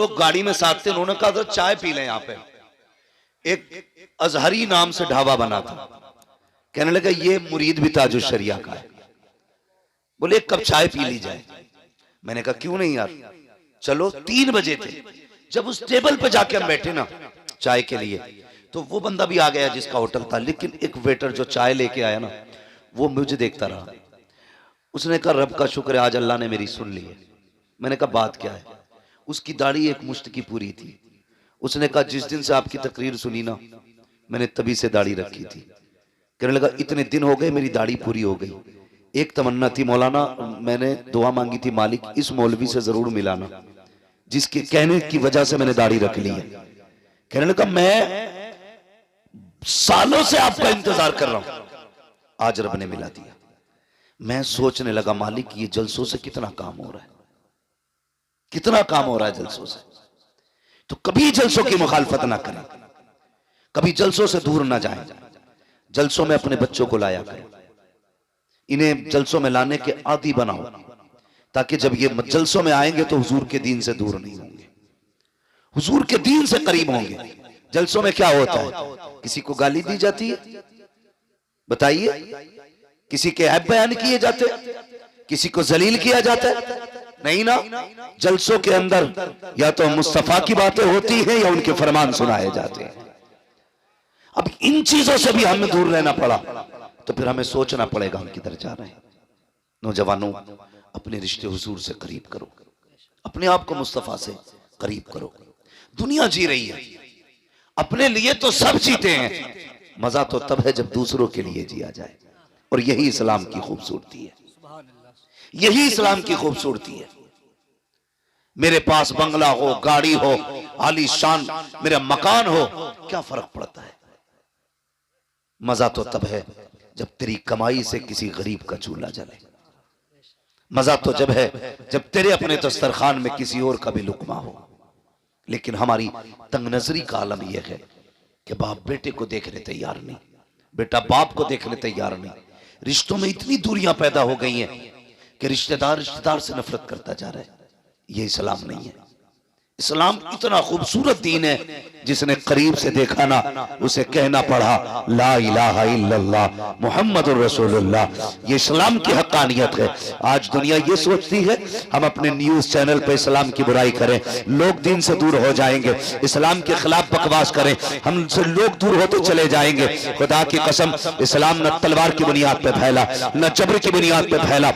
लोग गाड़ी में साथ थे, उन्होंने कहा था चाय पी लें। यहाँ पे एक अजहरी नाम से ढाबा बना था, कहने लगा ये मुरीद भी ताजुल शरिया का है, बोले एक कप चाय पी ली जाए। मैंने कहा क्यों नहीं यार, चलो। 3 बजे थे, जब उस टेबल पे जाके हम बैठे ना चाय के लिए, तो वो बंदा भी आ गया जिसका होटल था, लेकिन एक वेटर जो चाय लेके आया ना, वो मुझे देखता रहा। उसने कहा रब का शुक्र है आज अल्लाह ने मेरी सुन ली है। मैंने कहा बात क्या है? उसकी दाढ़ी एक मुश्त की पूरी थी। उसने कहा जिस दिन से आपकी तकरीर सुनी ना, मैंने तभी से दाढ़ी रखी थी। कहने लगा इतने दिन हो गए मेरी दाढ़ी पूरी हो गई। एक तमन्ना थी मौलाना, मैंने दुआ मांगी थी मालिक इस मौलवी से जरूर मिलाना जिसके कहने की वजह से मैंने दाढ़ी रख ली है। कहने लगा मैं सालों से आपका इंतजार कर रहा हूं, आज रब ने मिला दिया। मैं सोचने लगा मालिक ये जलसों से कितना काम हो रहा है, कितना काम हो रहा है जलसों से। तो कभी जलसों की मुखालफत ना करें, कभी जलसों से दूर ना जाएं। जलसों में अपने बच्चों को लाया करें, इन्हें जलसों में लाने के आदी बनाओ, ताकि जब ये जलसों में आएंगे तो हुजूर के दीन से दूर नहीं होंगे, हुजूर के दीन से करीब होंगे। जलसों में क्या होता है? किसी को गाली दी जाती है, बताइए? किसी के ऐब बयान किए जाते, किसी को जलील किया जाता है? नहीं ना। जलसों के अंदर या तो मुस्तफा की बातें होती हैं या उनके फरमान सुनाए जाते हैं। अब इन चीजों से भी हमें दूर रहना पड़ा, तो फिर हमें सोचना पड़ेगा हम किधर जा रहे हैं। नौजवानों, अपने रिश्ते हुजूर से करीब करो, अपने आप को मुस्तफा से करीब करो। दुनिया जी रही है, अपने लिए तो सब जीते हैं, मजा तो तब है जब दूसरों के लिए जिया जाए। और यही इस्लाम की खूबसूरती है, यही इस्लाम की खूबसूरती है। मेरे पास बंगला हो, गाड़ी हो, आलीशान मेरा मकान हो, क्या फर्क पड़ता है? मजा तो तब है जब तेरी कमाई से किसी गरीब का चूल्हा जले। मजा तो जब है जब तेरे अपने दस्तरखान में किसी और का भी लुकमा हो। लेकिन हमारी तंग नजरी का आलम यह है कि बाप बेटे को देखने तैयार नहीं, बेटा बाप को देखने तैयार नहीं। रिश्तों में इतनी दूरियां पैदा हो गई हैं कि रिश्तेदार रिश्तेदार से नफरत करता जा रहा है। ये इस्लाम नहीं है। इस्लाम इतना खूबसूरत दीन है, जिसने करीब से देखा ना उसे कहना पड़ा ला इलाहा इल्लल्लाह मुहम्मदुर रसूलुल्लाह। ये इस्लाम की हक्कानियत है। आज दुनिया ये सोचती है हम अपने न्यूज चैनल पे इस्लाम की बुराई करें, लोग दीन से दूर हो जाएंगे। इस्लाम के खिलाफ बकवास करें, हमसे लोग दूर होते चले जाएंगे। खुदा की कसम, इस्लाम न तलवार की बुनियाद पे फैला, न जबर की बुनियाद पे फैला।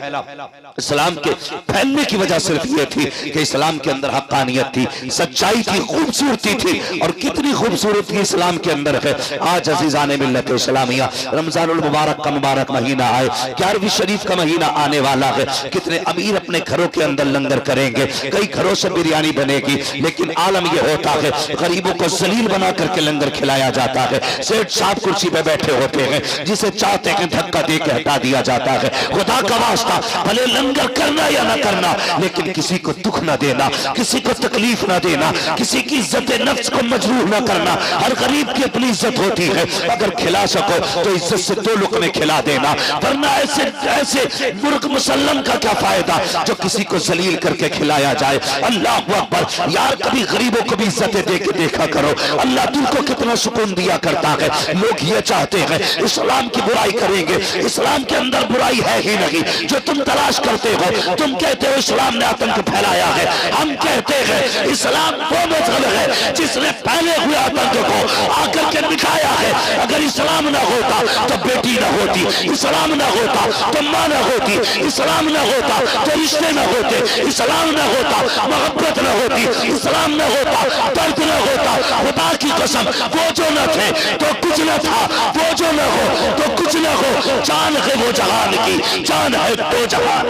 इस्लाम के फैलने की वजह सिर्फ ये थी कि इस्लाम के अंदर हक्कानियत थी, सच्चाई थी, खूबसूरती थी। और कितनी खूबसूरती इस्लाम के अंदर है। आज अजीजाने मिल्लत इस्लामिया, रमजानुल मुबारक का मुबारक महीना आए, 11वीं शरीफ का महीना आने वाला है। कितने अमीर अपने घरों के अंदर लंगर करेंगे, कई घरों से बिरयानी बनेगी, लेकिन आलम यह होता है गरीबों को जलील बना करके लंगर खिलाया जाता है। सेठ साहब कुर्सी पे बैठे होते हैं, जिसे चाहते हैं धक्का दे के हटा दिया जाता है। खुदा का वास्ता, भले लंगर करना या ना करना, लेकिन किसी को दुख ना देना, किसी को तकलीफ ना देना, किसी की इज्जत नफ्स को मजरूह ना करना। हर गरीब की अपनी इज्जत होती है, अगर खिला सको तो इज्जत से 2 लुकमे खिला देना, वरना ऐसे ऐसे मुर्ग मुसल्लम का क्या फायदा जो किसी को जलील करके खिलाया जाए। अल्लाह अकबर। यार कभी गरीबों को भी इज्जतें दे के देखा करो, अल्लाह दिल को कितना सुकून दिया करता है। लोग ये चाहते हैं इस्लाम की बुराई करेंगे, इस्लाम के अंदर बुराई है ही नहीं। जो तुम तलाश करते हो, तुम कहते हो इस्लाम ने आतंक फैलाया है, हम कहते हैं इस्लाम वो मजहब है जिसने पहले हुए आतंक को आकर के दिखाया है। अगर इस्लाम ना होता तो बेटी ना होती, इस्लाम ना होता तो माँ ना होती, इस्लाम ना होता तो रिश्ते ना होते, इस्लाम ना होता मोहब्बत ना होती, इस्लाम ना होता दर्द ना होता। खुदा की कसम, वो जो न थे तो कुछ न था, वो जो न हो तो कुछ न हो। जान है वो जहान की, जान है दो जहान।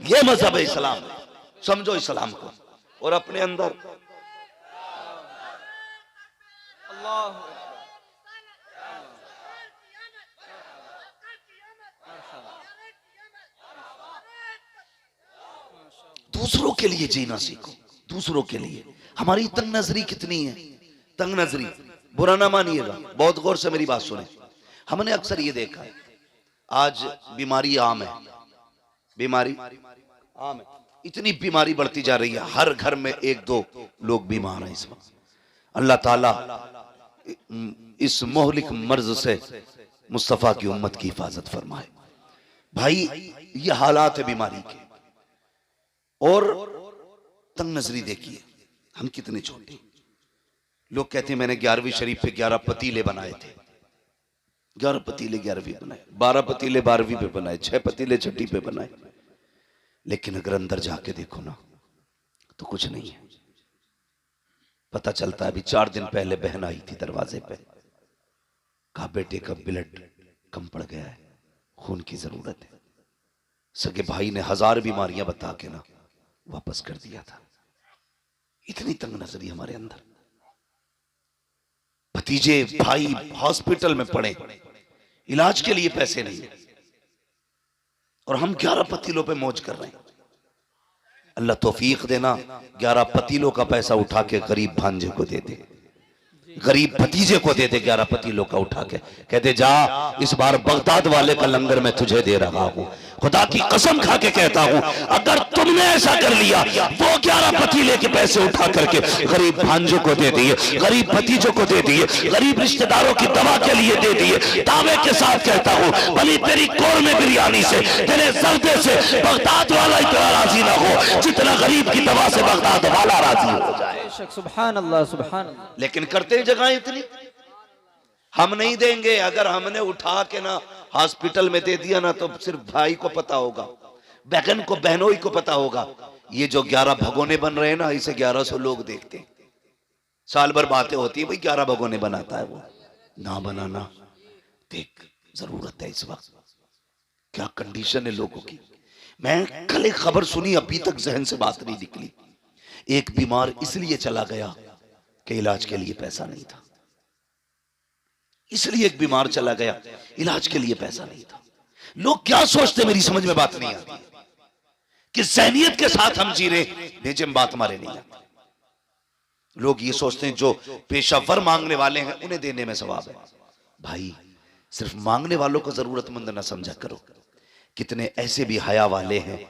ये मजहब है इस्लाम। समझो इस्लाम को और अपने अंदर दूसरों के लिए जीना सीखो, दूसरों के लिए। हमारी तंग नजरी कितनी है, तंग नजरी। बुरा ना मानिएगा, बहुत गौर से मेरी बात सुने। हमने अक्सर ये देखा है, आज बीमारी आम है, बीमारी आम है। इतनी बीमारी बढ़ती जा रही है, हर घर में एक दो लोग बीमार हैं इस वक्त। अल्लाह ताला इस मोहलिक मर्ज से मुस्तफ़ा की उम्मत की हिफाजत फरमाए। भाई ये हालात है बीमारी के। और तंग नजरी देखिए, हम कितने छोटे। लोग कहते हैं मैंने 11वीं शरीफ पे 11 पतीले बनाए थे। 11 पतीले 11वीं बनाए, 12 पतीले 12वीं पे बनाए, 6 पतीले 6ठी पे बनाए। लेकिन अगर अंदर जाके देखो ना तो कुछ नहीं है। पता चलता है अभी 4 दिन पहले बहन आई थी दरवाजे पे, कहा बेटे का ब्लड कम पड़ गया है, खून की जरूरत है। सगे भाई ने 1000 बीमारियां बता के ना वापस कर दिया था। इतनी तंग नजरी हमारे अंदर। भतीजे भाई हॉस्पिटल में पड़े, इलाज के लिए पैसे नहीं, और हम 11 पतीलों पे मौज कर रहे हैं। अल्लाह तौफीक देना, 11 पतीलों का पैसा उठा के गरीब भांजे को दे दे, गरीब भतीजे को दे दे। 11 पतीलों का उठा के कहते जा इस बार बगदाद वाले का लंगर मैं तुझे दे रहा हूं। खुदा की कसम खा के कहता हूं, अगर तुमने ऐसा कर लिया, वो 11 पतीले के पैसे उठा करके गरीब भांजों को दे दिए, गरीब भतीजों को दे दिए, गरीब रिश्तेदारों की दवा के लिए दे दिए। दावे के साथ कहता हूं, भली तेरी कौरमे बिरयानी से, तेरे जर्दे से बगदाद वाला इतना राजी ना हो जितना गरीब की दवा से बगदाद वाला राजी हो जाए। सुभान अल्लाह, सुभान अल्लाह। लेकिन करते जगह इतनी, हम नहीं देंगे। अगर हमने उठा के ना हॉस्पिटल में दे दिया ना तो सिर्फ भाई को पता होगा, बहन को, बहनोई को पता होगा। ये जो 11 भगोने बन रहे हैं ना, इसे 1100 लोग देखते हैं। साल भर बातें होती है भाई 11 भगोने बनाता है वो, ना बनाना। देख जरूरत है इस वक्त, क्या कंडीशन है लोगों की। मैं कल एक खबर सुनी, अभी तक जहन से बात नहीं निकली। एक बीमार इसलिए चला गया कि इलाज के लिए पैसा नहीं था। इसलिए एक बीमार चला गया, इलाज के लिए पैसा नहीं था। लोग क्या सोचते मेरी समझ में बात नहीं आती कि ज़हनियत के साथ हम जी रहे, भेजे में बात हमारे नहीं आती। लोग ये सोचते हैं जो पेशावर मांगने वाले हैं उन्हें देने में सवाब है। भाई सिर्फ मांगने वालों को जरूरतमंद ना समझा करो। कितने ऐसे भी हया वाले हैं,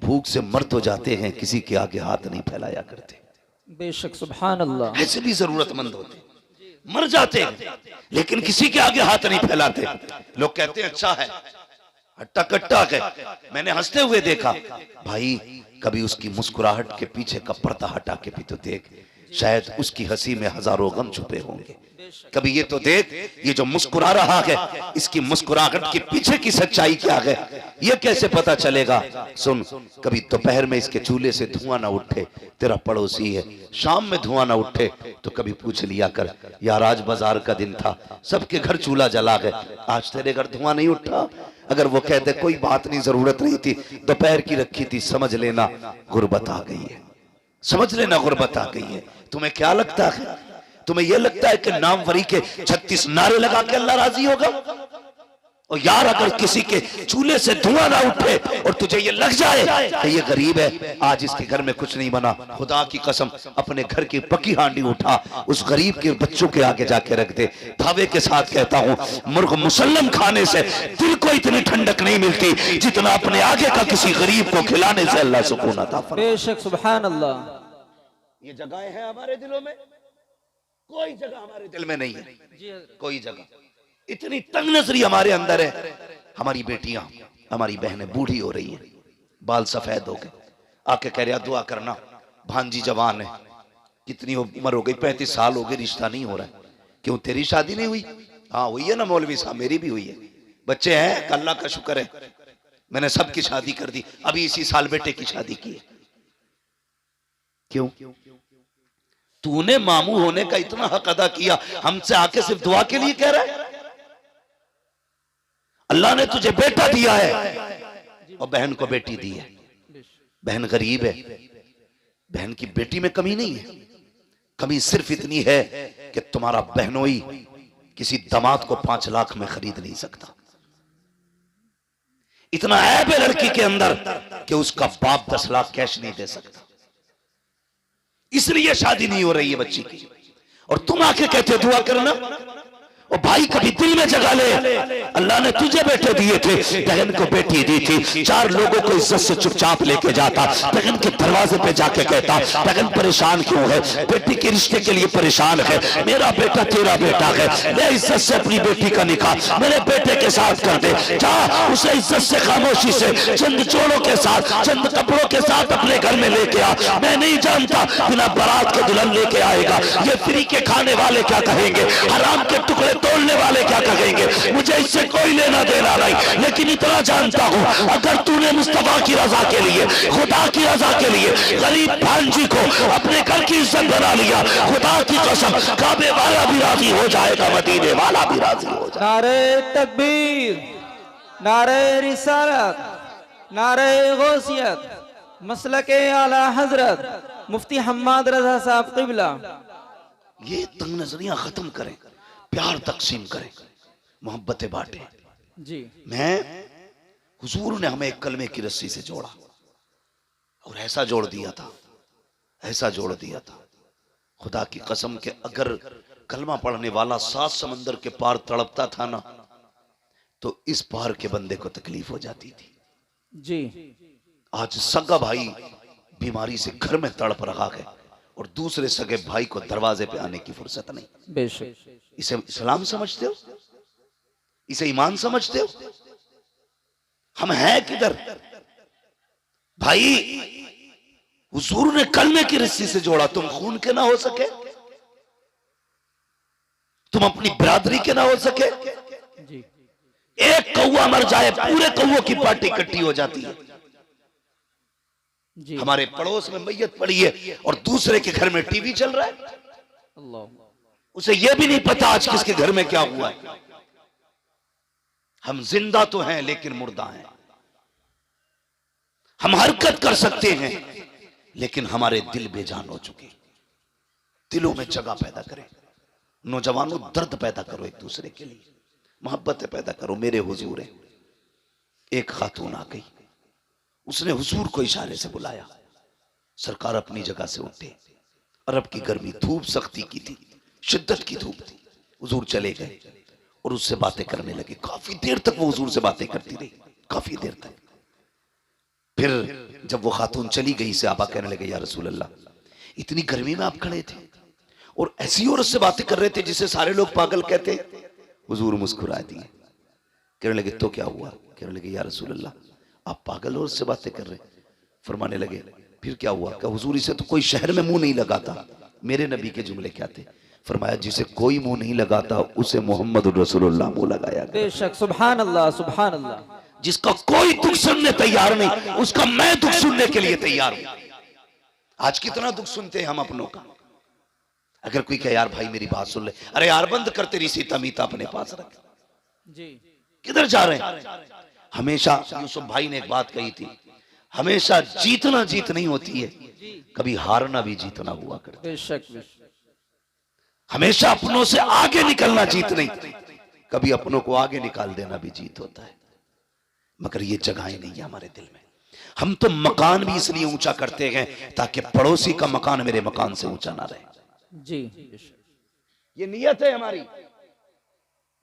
भूख से मर तो जाते हैं, किसी के आगे हाथ नहीं फैलाया करते। बेशक सुभान अल्लाह। ऐसे भी जरूरतमंद होते, मर जाते हैं लेकिन किसी के आगे हाथ नहीं फैलाते। लोग कहते हैं अच्छा है, हट्टा कट्टा है। मैंने हंसते हुए देखा। भाई कभी उसकी मुस्कुराहट के पीछे का पर्दा हटा के भी तो देख, शायद उसकी हंसी में हजारों गम छुपे होंगे। कभी ये तो देख, ये जो मुस्कुरा रहा है, इसकी मुस्कुराहट के पीछे की सच्चाई क्या है, ये कैसे पता चलेगा। सुन, कभी दोपहर में इसके चूल्हे से धुआं ना उठे, तेरा पड़ोसी है, शाम में धुआं ना उठे तो कभी पूछ लिया कर, यार आज बाजार का दिन था, सबके घर चूल्हा जला है, आज तेरे घर धुआं नहीं उठा। अगर वो कहते कोई बात नहीं, जरूरत नहीं थी, दोपहर की रखी थी, समझ लेना गुर्बत आ गई है, समझ लेना गुर्बत आ गई है। तुम्हें क्या लगता है, तुम्हें यह लगता है कि नामवरी के 36 नारे लगा के अल्लाह राजी होगा? और यार अगर किसी के चूल्हे से धुआं ना उठे और तुझे ये लग जाए कि ये गरीब है, आज इसके घर में कुछ नहीं बना, खुदा की कसम अपने घर की पकी हांडी उठा उस गरीब के बच्चों के आगे जाके रख दे। दावे के साथ कहता हूँ, मुर्ग मुसल्लम खाने से दिल को इतनी ठंडक नहीं मिलती जितना अपने आगे का किसी गरीब को खिलाने से अल्लाह सुकून अता फरमाए। बेशक सुभान अल्लाह। ये जगह है हमारे दिलों में, कोई जगह हमारे दिल में नहीं है, कोई जगह। इतनी तंग नजरी हमारे अंदर है। हमारी बेटियां, हमारी बहनें बूढ़ी हो रही हैं, बाल सफेद हो गए, आके कह रहा दुआ करना, भांजी जवान है, कितनी उम्र हो गई, 35 साल हो गए, रिश्ता नहीं हो रहा है। क्यों तेरी शादी नहीं हुई? हाँ हुई है ना मौलवी साहब, मेरी भी हुई है, बच्चे हैं, अल्लाह का शुक्र है, मैंने सबकी शादी कर दी, अभी इसी साल बेटे की शादी की है। क्यों? तूने मामू होने का इतना हक अदा किया, हमसे आके सिर्फ दुआ के लिए कह रहा है? अल्लाह ने तुझे बेटा दिया है और बहन को बेटी दी है। बहन गरीब है, बहन की बेटी में कमी नहीं है, कमी सिर्फ इतनी है कि तुम्हारा बहनोई किसी दामाद को 5 लाख में खरीद नहीं सकता। इतना ऐब है लड़की के अंदर कि उसका बाप 10 लाख कैश नहीं दे सकता, इसलिए शादी नहीं हो रही है बच्ची की। और तुम आके कहते दुआ करना, और भाई कभी दिल में जगा ले, अल्लाह ने तुझे बेटे दिए थे, बहन को बेटी दी थी, 4 लोगों को इज्जत से चुपचाप लेके जाता, बहन के दरवाजे पे जाके कहता बहन परेशान क्यों है, बेटी के रिश्ते के लिए परेशान है, मेरा बेटा तेरा बेटा है, ले इज्जत से अपनी बेटी का निकाह मेरे बेटे के साथ कर दे, जा उसे इज्जत से खामोशी से चंद जोड़ों के साथ चंद कपड़ों के साथ अपने घर में लेके आ। मैं नहीं जानता बिना बारात के दुल्हन लेके आएगा, ये फ्री के खाने वाले क्या कहेंगे, हराम के टुकड़े तोड़ने वाले क्या कहेंगे, मुझे इससे कोई लेना देना नहीं, लेकिन इतना जानता हूं अगर तूने मुस्तफा की रजा के लिए, खुदा की रजा के लिए गरीब भांजी को अपने घर की इज्जत बना लिया, खुदा की कसम काबे वाला भी राजी हो जाएगा, मदीने वाला भी राजी हो जाएगा। नारे तकबीर, नारे रिसालत, नारे गौसियत, मसलके आला हजरत मुफ्ती हम्माद रजा साहब क़िबला। ये तंग नजरियां खत्म करें, प्यार तकसीम करें, मोहब्बतें बांटें। जी मैं हुजूर ने हमें एक कलमे की रस्सी से जोड़ा और ऐसा जोड़ दिया था, ऐसा जोड़ दिया था, खुदा की कसम के अगर कलमा पढ़ने वाला 7 समंदर के पार तड़पता था ना, तो इस पार के बंदे को तकलीफ हो जाती थी। जी आज सगा भाई बीमारी से घर में तड़प रहा है और दूसरे सगे भाई को दरवाजे पे आने की फुर्सत नहीं। बेशक इसे इस्लाम समझते हो, इसे ईमान समझते हो? हम हैं किधर भाई? हुजूर ने कलमे की रस्सी से जोड़ा, तुम खून के ना हो सके, तुम अपनी बिरादरी के ना हो सके। जी एक कौवा मर जाए पूरे कौवों की पार्टी इकट्ठी हो जाती है। जी हमारे पड़ोस में मैयत पड़ी है और दूसरे के घर में टीवी चल रहा है, अल्लाह, उसे यह भी नहीं पता आज किसके घर में क्या हुआ है। हम जिंदा तो हैं लेकिन मुर्दा हैं, हम हरकत कर सकते हैं लेकिन हमारे दिल बेजान हो चुके। दिलों में जगह पैदा करें, नौजवानों दर्द पैदा करो, एक दूसरे के लिए मोहब्बत पैदा करो। मेरे हुजूर है, एक खातून आ गई, उसने हुजूर को इशारे से बुलाया, सरकार अपनी जगह से उठे। अरब की गर्मी, धूप सख्ती की थी, शिद्दत की धूप थी। हुजूर चले गए और उससे बातें करने लगे। काफी देर तक वो हुजूर से बातें करती रही, काफी देर तक। फिर जब वो खातून चली गई, से आबा कहने लगे, या रसूल अल्लाह, इतनी गर्मी में आप खड़े थे और ऐसी औरत से बातें कर रहे थे जिसे सारे लोग पागल कहते। हुजूर मुस्कुरा दिए, कहने लगे तो क्या हुआ? कहने लगे, या रसूल अल्लाह, आप पागल औरत से बातें कर रहे। फरमाने लगे, फिर क्या हुआ? क्या हुजूर, इसे तो कोई शहर में मुंह नहीं लगाता। मेरे नबी के जुमले क्या थे? फरमाया, जिसे कोई मुंह नहीं लगाता उसे मोहम्मद रसूलुल्लाह मुंह लगाया। बेशक, सुभान अल्लाह, सुभान अल्लाह। जिसका कोई दुख सुनने तैयार नहीं, उसका मैं दुख सुनने के लिए तैयार हूं। आज कितना दुख सुनते हैं हम अपनों का। अगर कोई कहे, यार भाई मेरी बात सुन ले, अरे यार बंद कर, तेरी सीता मीता अपने पास रख। जी किधर जा रहे हैं? हमेशा यूसुफ भाई ने एक बात कही थी, हमेशा जीतना जीत नहीं होती है, कभी हारना भी जीतना हुआ करता है। बेशक बेशक, हमेशा अपनों से आगे निकलना जीत नहीं, कभी अपनों को आगे निकाल देना भी जीत होता है। मगर ये जगहें नहीं है हमारे दिल में। हम तो मकान भी इसलिए ऊंचा करते हैं ताकि पड़ोसी का मकान मेरे मकान से ऊंचा ना रहे। जी बेशक, ये नियत है हमारी।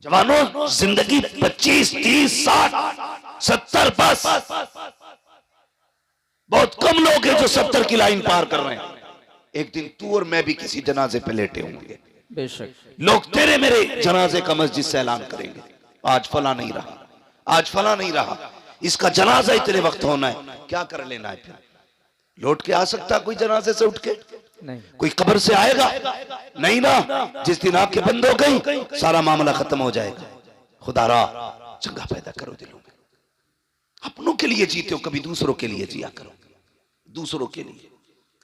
जवानों, जिंदगी 25, 30, 60, 70 बस। बहुत कम लोग हैं जो 70 की लाइन पार कर रहे हैं। एक दिन तू और मैं भी किसी जनाजे पे लेटे होंगे। बेशक, लोग तेरे मेरे जनाजे का मस्जिद से ऐलान करेंगे, आज फला नहीं रहा, आज फला नहीं रहा, इसका जनाजा इतने वक्त होना है। क्या कर लेना है? फिर लौट के आ सकता कोई जनाजे से उठ के? नहीं, कोई कब्र से आएगा? नहीं ना। जिस दिन आपके बंद हो गई, सारा मामला खत्म हो जाएगा। खुदारा जगह पैदा करो दिलों में। अपनों के लिए जीते हो, कभी दूसरों के लिए जिया करो, दूसरों के लिए।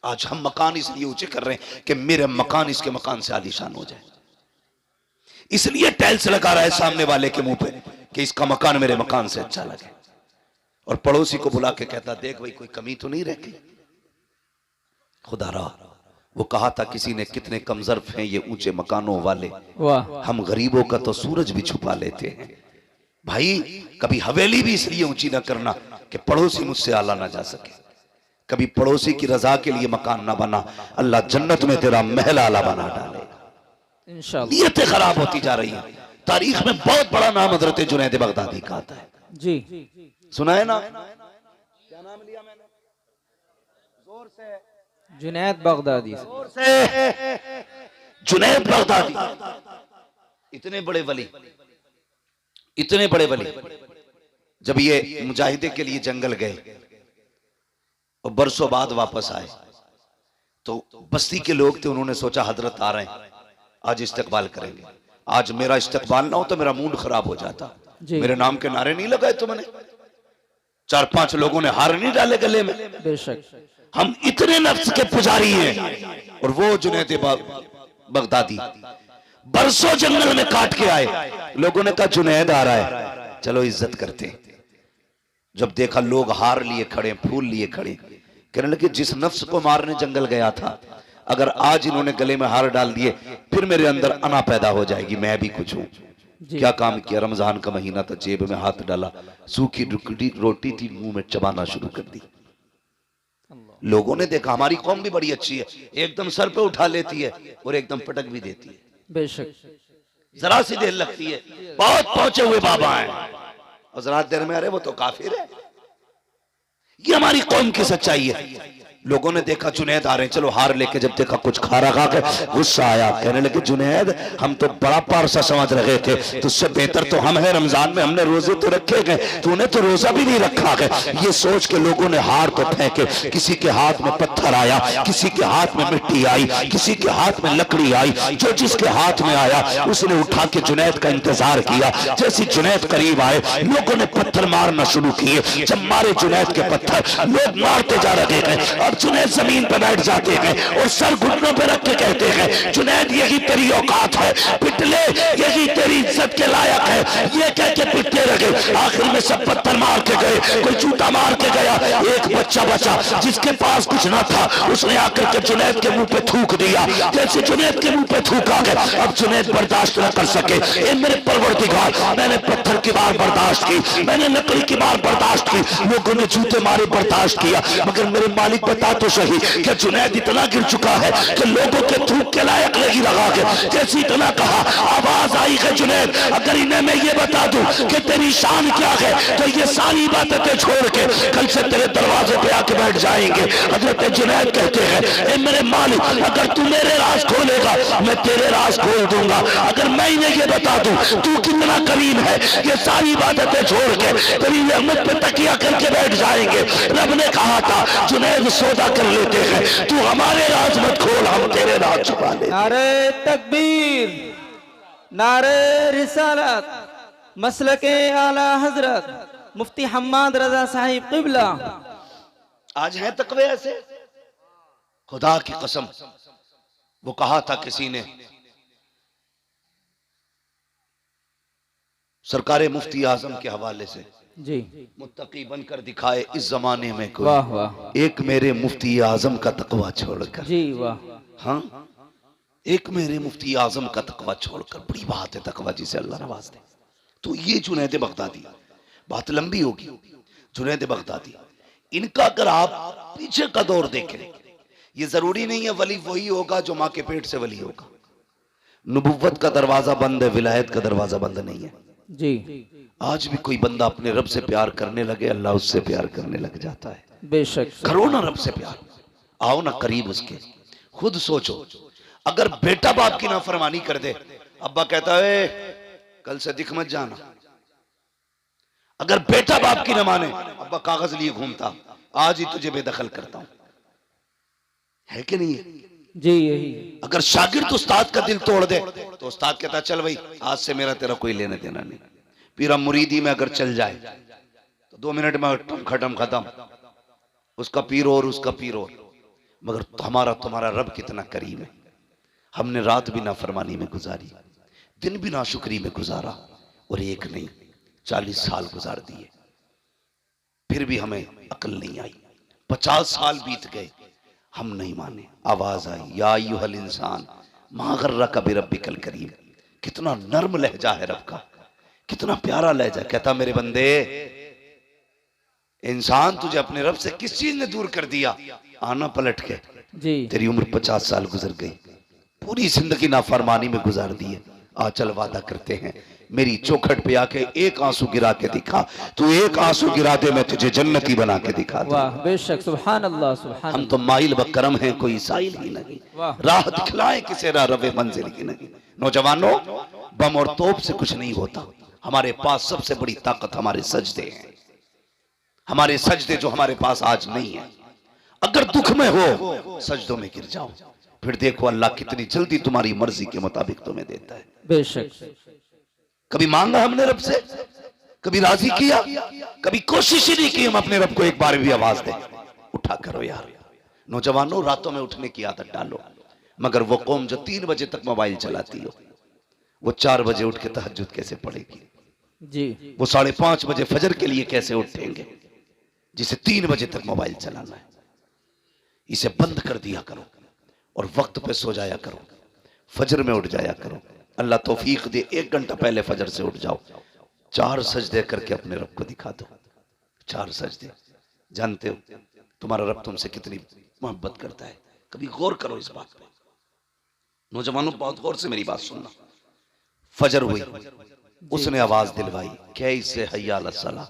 आज हम मकान इसलिए ऊंचे कर रहे हैं कि मेरे मकान इसके मकान से आलीशान हो जाए। इसलिए टाइल्स लगा रहा है सामने वाले के मुंह पे कि इसका मकान मेरे मकान से अच्छा लगे, और पड़ोसी को बुला के कहता, देख भाई कोई कमी तो नहीं रहती। खुदारा, वो कहा था किसी ने, कितने कमजर्फ हैं ये ऊंचे मकानों वाले, वाह, हम गरीबों का तो सूरज भी छुपा लेते हैं। भाई कभी हवेली भी इसलिए ऊंची ना करना कि पड़ोसी मुझसे आला ना जा सके। कभी पड़ोसी की रजा के लिए मकान ना बना, अल्लाह जन्नत में तेरा महल आला बना डालेगा। इंशाअल्लाह। नियतें खराब होती जा रही हैं। तारीख में बहुत बड़ा नाम हजरत जुनैद बगदादी का आता है। जी सुना है ना? क्या नाम लिया मैंने? जोर से, जुनैद बगदादी से। जोर से। जुनैद बगदादी इतने बड़े वली, इतने बड़े वली, जब ये मुजाहिदे के लिए जंगल गए और बरसों बाद वापस आए तो बस्ती के लोग थे, उन्होंने सोचा हजरत आ रहे हैं, आज इस्तकबाल करेंगे। आज मेरा इस्तकबाल ना हो तो मेरा मूड खराब हो जाता। मेरे नाम के नारे नहीं लगाए तुमने, 4-5 लोगों ने हार नहीं डाले गले में। बेशक हम इतने नफ्स के पुजारी हैं। और वो जुनैद बगदादी बरसों जंगल में काट के आए। लोगों ने कहा जुनैद आ रहा है, चलो इज्जत करते। जब देखा लोग हार लिए खड़े, फूल लिए खड़े, कहने लगे जिस नफ्स को मारने जंगल गया था, अगर आज इन्होंने गले में हार डाल दिए फिर मेरे अंदर अना पैदा हो जाएगी, मैं भी कुछ हूं। क्या काम किया? रमजान का महीना था, जेब में हाथ डाला, सूखी रोटी थी, मुंह में चबाना शुरू कर दी। लोगों ने देखा हमारी कौम भी बड़ी अच्छी है, एकदम सर पे उठा लेती है और एकदम पटक भी देती है। बेशक जरा सी देर लगती है। बहुत पहुंचे हुए बाबा हैं और जरा देर में अरे वो तो काफिर है। ये हमारी कौम की सच्चाई है। लोगों ने देखा जुनैद आ रहे हैं, चलो हार लेके, जब देखा कुछ खा रखा के गुस्सा आया, कहने लगे जुनैद हम तो बड़ा पारसा समझ रहे थे, तुझसे बेहतर तो हम हैं, रमजान में हमने रोजे तो रखे गए, तूने तो रोजा भी नहीं रखा है। ये सोच के लोगों ने हार तो फेंके, किसी के हाथ में पत्थर आया, किसी के हाथ में मिट्टी आई, किसी के हाथ में लकड़ी आई, जो जिसके हाथ में आया उसने उठा के जुनैद का इंतजार किया। जैसे जुनैद करीब आए लोगों ने पत्थर मारना शुरू किए। जब मारे जुनैद के पत्थर, लोग मारते जा रहे हैं, जुनैद जमीन पर बैठ जाते हैं और सर घुटनों पर रख के कहते हैं जुनैद यही तेरी औकात है, पिटले यही तेरी इज्जत के लायक है। ये कह के पिटते रहे। आखिर में सब पत्थर मार के गए, कोई जूता मार के गया। एक बच्चा बचा जिसके पास कुछ ना था, उसने आकर के जुनैद के मुंह पे थूक दिया। जैसे जुनैद के मुंह पे थूका गया, अब जुनैद बर्दाश्त न कर सके। ए मेरे परवरदिगार, मैंने पत्थर की बार बर्दाश्त की, मैंने लकड़ी की बार बर्दाश्त की, लोगों ने जूते मारे बर्दाश्त किया, मगर मेरे मालिक बता तो सही कि जुनैद इतना गिर चुका है कि लोगों के थूक के लायक नहीं लगा के। जैसे इतना कहा, आवाज आई है जुनैद अगर इन्हें मैं ये बता दूं कि तेरी शान क्या है तो ये सारी बातें छोड़ के कल से तेरे दरवाजे पे आके बैठ जाएंगे। हजरत जुनैद कहते हैं ए मेरे मालिक, अगर तू मेरे राज खोलेगा मैं तेरे राज खोल दूंगा। अगर मैं इन्हें ये बता दूं तू कितना करीम है, ये सारी बातें छोड़ के तेरी रहमत पे तकिया करके बैठ जाएंगे। रब ने कहा था जुनैद सौदा कर लेते हैं, तू हमारे राज मत खोल, हम तेरे राज छुपा ले। नारे तकबीर, नारे रिसालत, मसलके आला हजरत मुफ्ती हम्माद रजा साहिब क़िबला। आज है तकवे ऐसे, खुदा की कसम। वो कहा था किसी ने, सरकार मुफ्ती आजम के हवाले से, जी मुत्तकी बनकर दिखाए इस जमाने में कोई, वाह वाह, एक मेरे मुफ्ती आजम का तकवा छोड़कर। जी वाह, हाँ, एक मेरे मुफ्ती आजम का तकवा छोड़कर। बड़ी बात है तकवा जिसे अल्लाह नवाज दे। तो ये जुनैद बगदादी, बात लंबी होगी। जुनैद बगदादी, इनका अगर आप पीछे का दौर देखें, ये जरूरी नहीं है वली वही होगा जो माँ के पेट से वली होगा। नबुव्वत का दरवाजा बंद है, विलायत का दरवाजा बंद नहीं है। जी आज भी कोई बंदा अपने रब से प्यार करने लगे, अल्लाह उससे प्यार करने लग जाता है। बेशक, करो ना रब से प्यार, आओ ना करीब उसके। खुद सोचो, अगर बेटा बाप की नाफरमानी कर दे, अब्बा कहता है कल से दिख मत जाना। अगर बेटा बाप की न माने, अब्बा कागज लिए घूमता, आज ही तुझे बेदखल करता हूं, है कि नहीं है? जी यही। अगर शागिर्द उस्ताद का दिल तोड़ दे तो उस्ताद कहता चल भाई आज से मेरा तेरा कोई लेना देना नहीं। पीरा मुरीदी में अगर चल जाए तो 2 मिनट में खत्म, उसका पीर और उसका पीर और। मगर हमारा तुम्हारा रब कितना करीम है। हमने रात भी नाफरमानी में गुजारी, दिन भी नाशुक्री में गुजारा, और एक नहीं 40 साल गुजार दिए, फिर भी हमें अकल नहीं आई। 50 साल बीत गए, हम नहीं माने। आवाज आई या अय्युहल इंसान मा गर्रका बिरब्बिकल करीम। कितना नर्म लहजा है रब का, कितना प्यारा लहजा। कहता मेरे बंदे, इंसान तुझे अपने रब से किस चीज ने दूर कर दिया? आना पलट के। जी तेरी उम्र 50 साल गुजर गई, पूरी जिंदगी नाफरमानी में गुजार दी है। आ चल वादा करते हैं मेरी चौखट पे आके एक आंसू गिरा के दिखा, तू एक आंसू गिरा दे, मैं तुझे जन्नती बना के दिखा दूं। वाह बेशक, सुभान अल्लाह सुभान हम तो माइल बकरम हैं, कोई साइल ही नहीं, वाह। राह दिखलाए किसे राह रवे मंजिल की नहीं। नौजवानों, बम और तोप से कुछ नहीं होता, हमारे पास सबसे बड़ी ताकत हमारे सजदे हैं, हमारे सजदे जो हमारे पास आज नहीं है। अगर दुख में हो सजदों में गिर जाओ, फिर देखो अल्लाह कितनी जल्दी तुम्हारी मर्जी के मुताबिक तुम्हें देता है। बेशक। कभी मांगा हमने रब से, कभी राजी किया, कभी कोशिश ही नहीं की हम अपने रब को एक बार भी आवाज दे, उठा करो यार। नौजवानों, रातों में उठने की आदत डालो, मगर वो कौम जो 3 बजे तक मोबाइल चलाती हो, वो 4 बजे उठ के तहज्जुद कैसे पढ़ेगी जी। वो 5:30 बजे फजर के लिए कैसे उठेंगे, जिसे 3 बजे तक मोबाइल चलाना है। इसे बंद कर दिया करो और वक्त पे सो जाया करो, फजर में उठ जाया करो। अल्लाह तौफीक दे, 1 घंटा पहले फजर से उठ जाओ, 4 सजदे करके अपने रब को दिखा दो। 4 सजदे, जानते हो तुम्हारा रब तुमसे कितनी मोहब्बत करता है, कभी गौर करो इस बात पे। नौजवानों, बहुत गौर से मेरी बात सुनना। फजर हुई, उसने आवाज दिलवाई, कैसे हय्या अल सलाह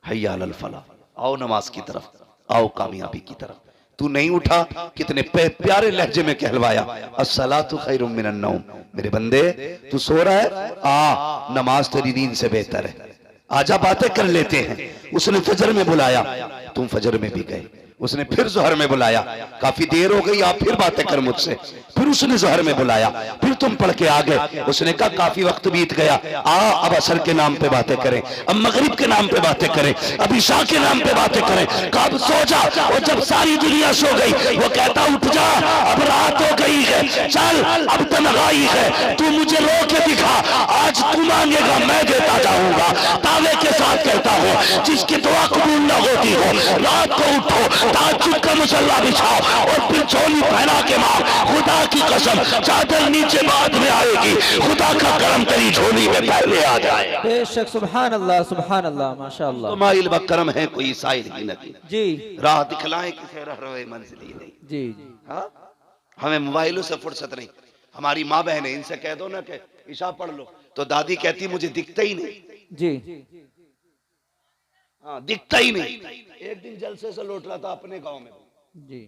हय्या अल फलाह, आओ नमाज की तरफ, आओ कामयाबी की तरफ। तू नहीं उठा, कितने प्यारे लहजे में कहलवाया, अस्सलातु खैरुम मिनन नौम, मेरे बंदे तू सो रहा है, आ नमाज तेरी नींद से बेहतर है, आजा बातें कर लेते हैं। उसने फजर में बुलाया, तुम फजर में भी गए। उसने फिर जोहर में बुलाया, काफी देर हो गई, आप फिर बातें कर मुझसे। फिर उसने जोहर में बुलाया, फिर तुम पढ़ के आ गए। उसने कहा काफी वक्त बीत गया, अब असर के नाम पे बातें करें, अब मगरिब के नाम पे बातें करें, अब इशा के नाम पे बातें करें। कब सो जा, और जब सारी दुनिया सो गई वो कहता उठ जा, अब रात हो गई है, चल अब तन्हाई है, तू मुझे रो के दिखा, आज तू मांगेगा मैं देता जाऊंगा। दावे के साथ कहता हूँ, जिसकी दुआ कबूल न होती हो, रात को उठो, ताज्जुद का मुसल्ला बिछाओ और फिर झोली पहना के मांग। खुदा की कसम, चादर नीचे बाद में आएगी, खुदा का करम तेरी झोली में पहले आ जाए। बेशक, सुभान अल्लाह माशाअल्लाह। माइल बकरम है, कोई साइल ही नहीं जी। राह दिखलाए किसे रह रहे मंजिल ही नहीं। जी। हाँ, हमें मोबाइलों से फुर्सत नहीं। हमारी माँ बहन है, इनसे कह दो ना कि इशा पढ़ लो, तो दादी कहती मुझे दिखता ही नहीं। जी। हाँ, दिखता ही नहीं। एक दिन जलसे से लौट रहा था अपने गांव में। जी।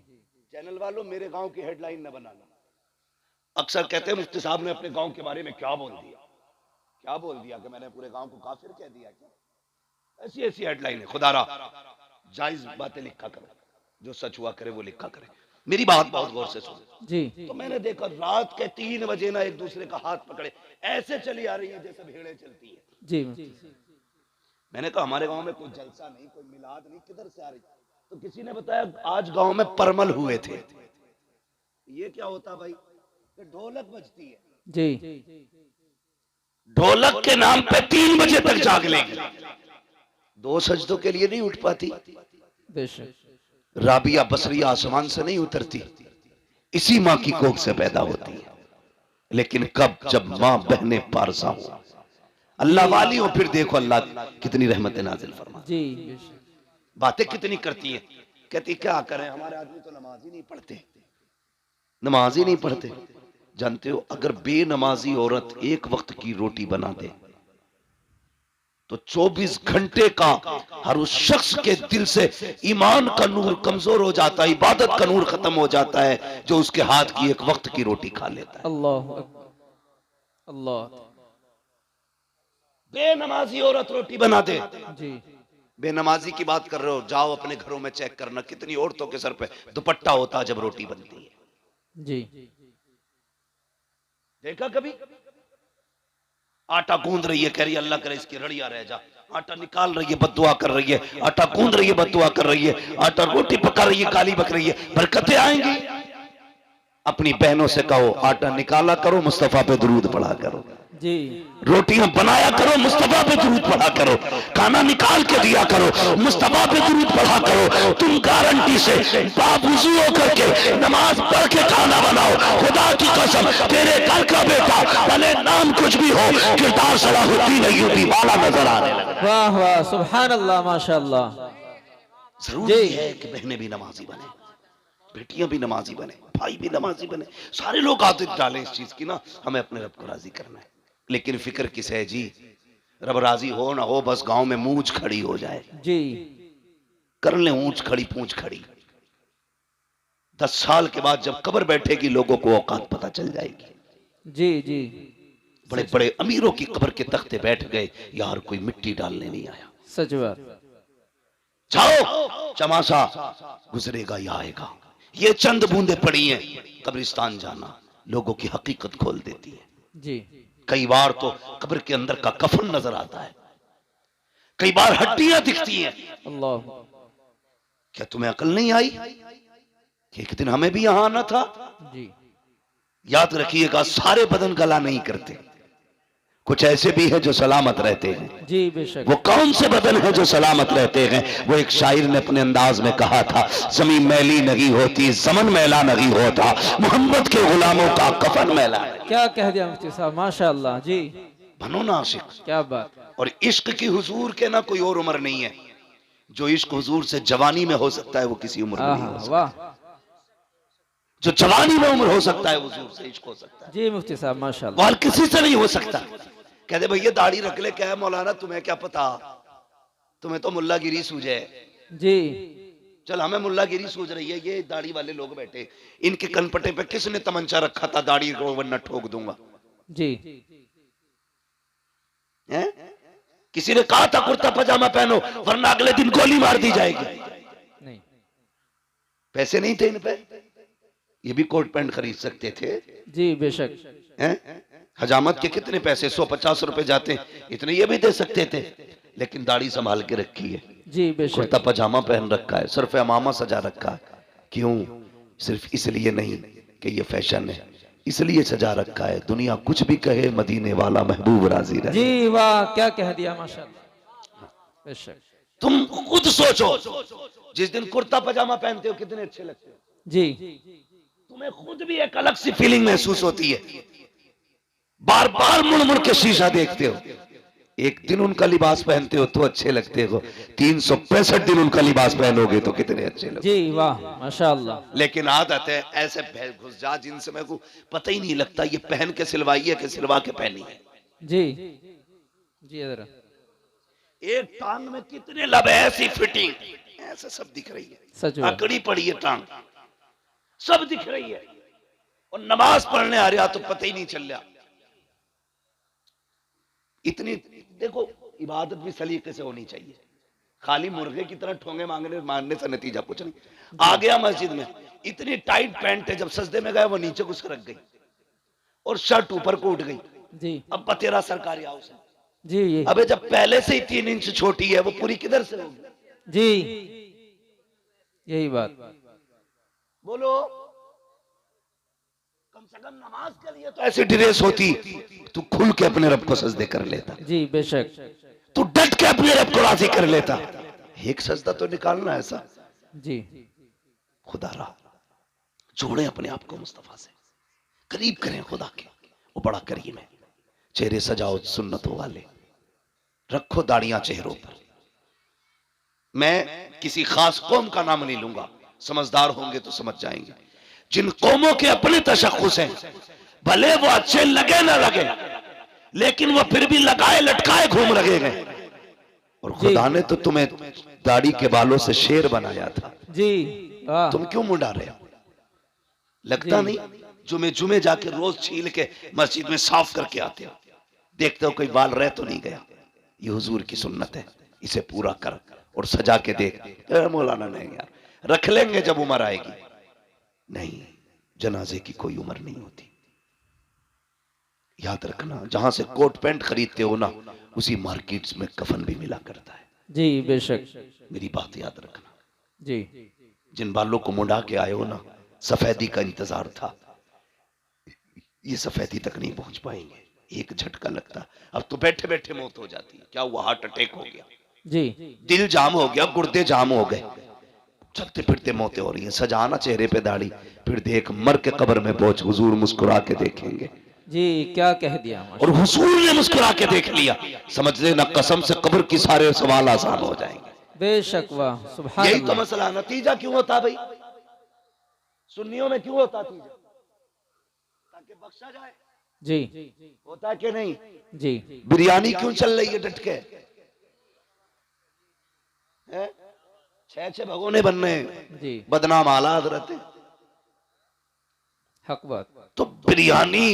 चैनल वालों, मेरे गांव की हेडलाइन न बनाना। अक्सर कहते हैं मुफ्ती साहब ने अपने गांव के बारे में क्या बोल दिया, क्या बोल दिया कि मैंने पूरे गांव को काफिर कह दिया क्या? ऐसी ऐसी हेडलाइन है। खुदारा जायज बातें लिखा करो, जो सच हुआ करे वो लिखा करे। मेरी बात बहुत गौर से सुनो जी। तो मैंने देखा रात के 3 बजे ना एक दूसरे का हाथ पकड़े ऐसे चली आ रही है जैसे भेड़ें चलती है। जी। मैंने कहा हमारे गांव में कोई जलसा नहीं, कोई मिलाद नहीं, किधर से आ रही? तो किसी ने बताया आज गांव में परमल हुए थे। ये क्या होता भाई? ढोलक बजती है। जी। ढोलक के नाम पे 3 बजे तक जाग लेगी, 2 सजदों के लिए नहीं उठ पाती। बेशक। राबिया बसरिया आसमान से नहीं उतरती, इसी माँ की कोख से पैदा होती है। लेकिन कब? जब माँ बहने पारसा हो, अल्लाह वाली हो, फिर देखो अल्लाह कितनी रहमत नाजिल फरमा। जी। बातें कितनी करती है, कहती क्या करें, हमारे आदमी तो नमाज ही नहीं पढ़ते, नमाज ही नहीं पढ़ते। जानते हो अगर बेनमाजी औरत एक वक्त की रोटी बना दे तो 24 घंटे का हर उस शख्स के दिल से ईमान का नूर कमजोर हो जाता है, इबादत का नूर खत्म हो जाता है, जो उसके हाथ की एक वक्त की रोटी खा लेता है। अल्लाह अल्लाह। बेनमाजी औरत रोटी बना दे। जी। बेनमाजी की बात कर रहे हो, जाओ अपने घरों में चेक करना कितनी औरतों के सर पे दुपट्टा होता है जब रोटी बनती है। जी। देखा कभी? आटा गूंद रही है, कह रही है अल्लाह करे इसकी रड़िया रह जा। आटा निकाल रही है, बद्दुआ कर रही है। आटा गूंद रही है, बद्दुआ कर रही है। आटा रोटी पका रही है, गाली बक रही है। बरकतें आएंगी। अपनी बहनों से कहो आटा निकाला करो, मुस्तफा पे दुरूद पढ़ा करो। जी। रोटियां बनाया करो, मुस्तफा पे दुरूद पढ़ा करो। खाना निकाल के दिया करो, मुस्तफा पे दुरूद पढ़ा करो। तुम गारंटी से बावुज़ू होकर के नमाज पढ़ के खाना बनाओ, खुदा की कसम तेरे घर का बेटा भले नाम कुछ भी हो, किरदार सलाहुद्दीन अय्यूबी वाला नजर आने लगा। वाह वाह, सुभान अल्लाह माशाअल्लाह। जरूरी है कि बहनें भी नमाजी बने, बेटियां भी नमाजी बने, भाई भी नमाजी बने। सारे लोग आदत डालें इस चीज की ना, हमें अपने रब को राजी करना है। लेकिन फिक्र किस है जी, रब राजी हो ना हो, बस गांव में मूंछ खड़ी हो जाए, जी कर ले ऊंच खड़ी पूंछ खड़ी। 10 साल के बाद जब कब्र बैठेगी लोगों को औकात पता चल जाएगी। जी जी बड़े सच बड़े अमीरों की कब्र के तख्ते बैठ गए, यार कोई मिट्टी डालने नहीं आया। सच बात। जाओ चमासा गुजरेगा या आएगा, ये चंद बूंदे पड़ी हैं, कब्रिस्तान जाना लोगों की हकीकत खोल देती है। जी कई बार तो कब्र के अंदर का कफन नजर आता है, कई बार हड्डियां दिखती हैं। अल्लाह। क्या तुम्हें अकल नहीं आई कि एक दिन हमें भी यहां आना था? जी याद रखिएगा, सारे बदन गला नहीं करते, कुछ ऐसे भी है जो सलामत रहते हैं। जी बेशक। वो कौन से बदन है जो सलामत रहते हैं? वो एक शायर ने अपने अंदाज में कहा था, जमीन मैली नहीं होती, जमन मैला नहीं होता, मोहम्मद के गुलामों का कफन मैला है। क्या कह दिया मुफ्ती साहब, माशाअल्लाह। जी बनो ना आशिक। क्या बात। और इश्क की हुजूर के ना कोई और उम्र नहीं है। जो इश्क हुजूर से जवानी में हो सकता है वो किसी उम्र में नहीं हो सकता। वाह। जो जवानी में उम्र हो सकता है हुजूर से इश्क हो सकता है, जी मुफ्ती साहब माशाअल्लाह। वो हर किसी से नहीं हो सकता। कहते भैया दाढ़ी रख ले, क्या है मौलाना तुम्हें क्या पता, तुम्हें तो मुल्लागिरी सूझे। जी चल हमें मुल्लागिरी सूझ रही है, ये दाढ़ी वाले लोग बैठे, इनके कनपटे पे किसने तमंचा रखा था दाढ़ी को वरना ठोक दूंगा। जी हैं? किसी ने कहा था कुर्ता पजामा पहनो वरना अगले दिन गोली मार दी जाएगी? नहीं। पैसे नहीं थे इन पे, ये भी कोट पैंट खरीद सकते थे। जी बेशक। हैं? हजामत के कितने पैसे, 150 रुपए जाते, इतने ये भी दे सकते थे, लेकिन दाढ़ी संभाल के रखी है, जी बेशक। कुर्ता पजामा पहन रखा है, सर पे अमामा सजा रखा है। क्यों? सिर्फ इसलिए नहीं कि ये फैशन है, इसलिए सजा रखा है दुनिया कुछ भी कहे मदीने वाला महबूब राजी रहे। जी वाह, क्या कह दिया माशाअल्लाह। बेशक। तुम खुद सोचो, जिस दिन कुर्ता पजामा पहनते हो कितने अच्छे लगते हो, जी तुम्हें खुद भी एक अलग सी फीलिंग महसूस होती है। बार बार मुड़ मुड़ के शीशा देखते हो, एक दिन उनका लिबास पहनते हो तो अच्छे लगते हो, 365 दिन उनका लिबास पहनोगे तो कितने अच्छे लगते। जी वाह माशाअल्लाह। लेकिन आदत है ऐसे घुस जा जिनसे मेरे को पता ही नहीं लगता ये पहन के सिलवाई है कि सिलवा के पहनी है। जी जी जरा। एक टांग में कितने लब है, ऐसी फिटिंग ऐसे सब दिख रही है, सच बात। अकड़ी पड़ी है टांग, सब दिख रही है, और नमाज पढ़ने आ रहा तो पता ही नहीं चल रहा। इतनी देखो, इबादत भी सलीके से होनी चाहिए, खाली मुर्गे की तरह ठोंगे मारने से नतीजा कुछ नहीं। आ गया मस्जिद में, इतनी टाइट पैंट है, जब सजदे में गया वो नीचे घुस रख गई और शर्ट ऊपर को उठ गई। जी अब बतेरा सरकारी हाउस है। जी ये अबे जब पहले से ही 3 इंच छोटी है वो पूरी किधर से होगी? जी यही बात। बोलो, कम से कम नमाज के लिए तो ऐसी ड्रेस होती, तू खुल के अपने रब को सजदे कर लेता, जी बेशक। तू डट के अपने रब को राजी कर लेता। एक सजदा तो निकालना ऐसा। जी खुदा रहा जोड़े अपने आप को मुस्तफा से, करीब करें खुदा के, वो बड़ा करीम है। चेहरे सजाओ सुन्नतों वाले, रखो दाढ़ियां चेहरों पर। मैं किसी खास कौम का नाम नहीं लूंगा, समझदार होंगे तो समझ जाएंगे। जिन कौमों के अपने तशख्खुस हैं, भले वो अच्छे लगे ना लगे, लेकिन वो फिर भी लगाए लटकाए घूम रहे हैं। और खुदा ने तो तुम्हें दाढ़ी के बालों से शेर बनाया था, जी वाह। तुम क्यों मुंडा रहे हो? लगता नहीं जुमे जुमे जाके रोज छील के मस्जिद में साफ करके आते हो, देखते हो कोई बाल रह तो नहीं गया। ये हुजूर की सुन्नत है, इसे पूरा कर और सजा के देख। मौलाना नहीं यार, रख लेंगे जब उम्र आएगी। नहीं, जनाजे की कोई उम्र नहीं होती। याद रखना, जहां से कोट पैंट खरीदते हो ना, उसी मार्केट्स में कफन भी मिला करता है। जी बेशक। मेरी बात याद रखना। जी जिन बालों को मुंडा के आए हो ना, सफेदी का इंतजार था, ये सफेदी तक नहीं पहुंच पाएंगे। एक झटका लगता, अब तो बैठे बैठे मौत हो जाती है। क्या हुआ? हार्ट अटैक हो गया, जी दिल जाम हो गया, गुर्दे जाम हो गए, चलते फिरते मौतें हो रही हैं। सजाना चेहरे पे दाढ़ी, फिर देख मर के कब्र में पहुंच, हुजूर मुस्कुरा के देखेंगे। जी क्या कह दिया और हुजूर ने मुस्कुरा के देख लिया, समझ लेना कसम से कब्र की सारे सवाल आसान हो जाएंगे। बेशक वाह सुभान यही तो अल्लाह। मसला। नतीजा क्यों होता भाई? सुन्नियों में क्यों होता तीजा? ताकि बख्शा जाए। जी होता है कि नहीं? जी बिरयानी क्यों चल रही है डट के? हैं? छह छह भगोने बन रहे हैं, जी बदनाम आला हजरत है। हक बात। तो बिरयानी,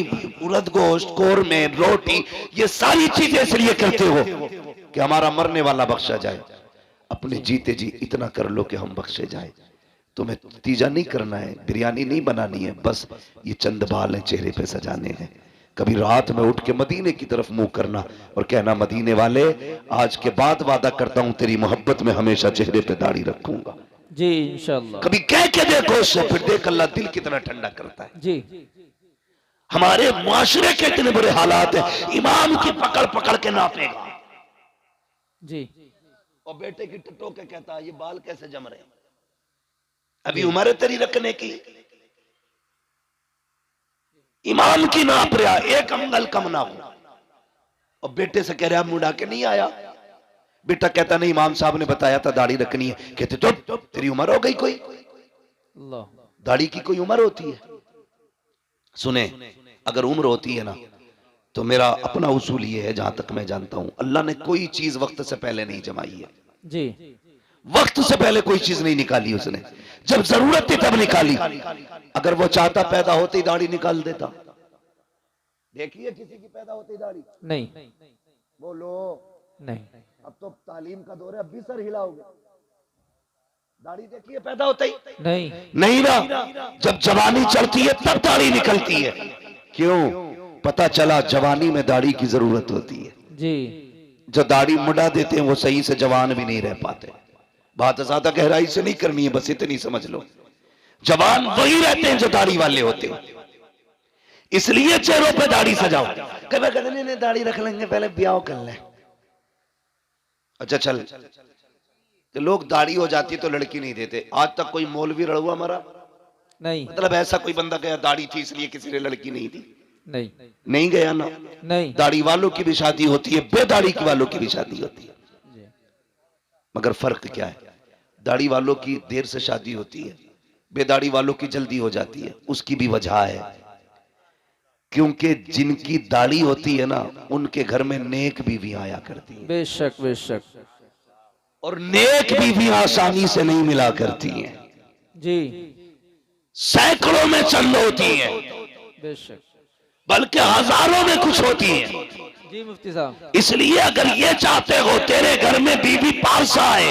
उड़द गोश्त, कोरमे, रोटी, ये सारी चीजें इसलिए करते हो कि हमारा मरने वाला बख्शा जाए। अपने जीते जी इतना कर लो कि हम बख्शे जाए। तुम्हें तीजा नहीं करना है, बिरयानी नहीं बनानी है, बस ये चंद बाल हैं चेहरे पे सजाने हैं। कभी रात में उठ के मदीने की तरफ मुंह करना और कहना, मदीने वाले आज के बाद वादा करता हूं तेरी मोहब्बत में हमेशा चेहरे पे दाढ़ी रखूंगा। जी इंशाल्लाह। कभी कह के देखो उससे, फिर देख अल्लाह दिल कितना ठंडा करता है। जी हमारे मुआशरे के इतने बुरे हालात हैं, इमाम की पकड़ पकड़ के नापेगा जी और बेटे की टटो के कहता है ये बाल कैसे जम रहे हैं, अभी उम्र है तेरी रखने की। इमाम की नाप रहा, एक अंगल कम ना हो। और बेटे से कह रहा मुड़ा के नहीं आया। बेटा कहता नहीं, इमाम साहब ने बताया था दाढ़ी रखनी है। कहते तो तेरी उम्र हो गई कोई? अल्लाह। दाढ़ी की कोई उम्र होती है? सुने, अगर उम्र होती है ना तो मेरा अपना उसूल ये है, जहां तक मैं जानता हूं, अल्लाह ने कोई चीज वक्त से पहले नहीं जमाई है। जी वक्त से पहले कोई चीज नहीं निकाली उसने, जब जरूरत थी तब निकाली। अगर वो चाहता पैदा होते ही दाढ़ी निकाल देता। देखिए किसी की पैदा होते ही दाढ़ी? नहीं बोलो। नहीं अब तो तालीम का दौर है, अब भी सर हिलाओगे। दाढ़ी देखिए पैदा होते ही? नहीं नहीं ना, जब जवानी चढ़ती है तब दाढ़ी निकलती है। क्यों? पता चला जवानी में दाढ़ी की जरूरत होती है। जी जो दाढ़ी मुड़ा देते हैं वो सही से जवान भी नहीं रह पाते। बात ज्यादा गहराई से नहीं करनी है, बस इतनी समझ लो, जवान वही रहते हैं जो दाढ़ी वाले होते हैं। इसलिए चेहरों पे दाढ़ी सजाओ। कभी कहते नहीं दाढ़ी रख लेंगे, पहले ब्याह कर ले। अच्छा चल, तो लोग दाढ़ी हो जाती है तो लड़की नहीं देते। आज तक कोई मौलवी रड़ुआ मरा? नहीं मतलब ऐसा कोई बंदा गया दाढ़ी थी इसलिए किसी ने लड़की नहीं दी? नहीं नहीं गया ना। नहीं दाढ़ी वालों की भी शादी होती है, बेदाढ़ी की वालों की भी शादी होती है। जी मगर फर्क क्या है? दाढ़ी वालों की देर से शादी होती है, बेदाढ़ी वालों की जल्दी हो जाती है। उसकी भी वजह है, क्योंकि जिनकी दाढ़ी होती है ना उनके घर में नेक बीवी आया करती है, बेशक बेशक। और नेक बीवी आसानी से नहीं मिला करती हैं। जी सैकड़ों में चंद होती हैं, बेशक। बल्कि हजारों में कुछ होती हैं। जी मुफ्ती साहब। इसलिए अगर ये चाहते हो तेरे घर में बीवी पास आए,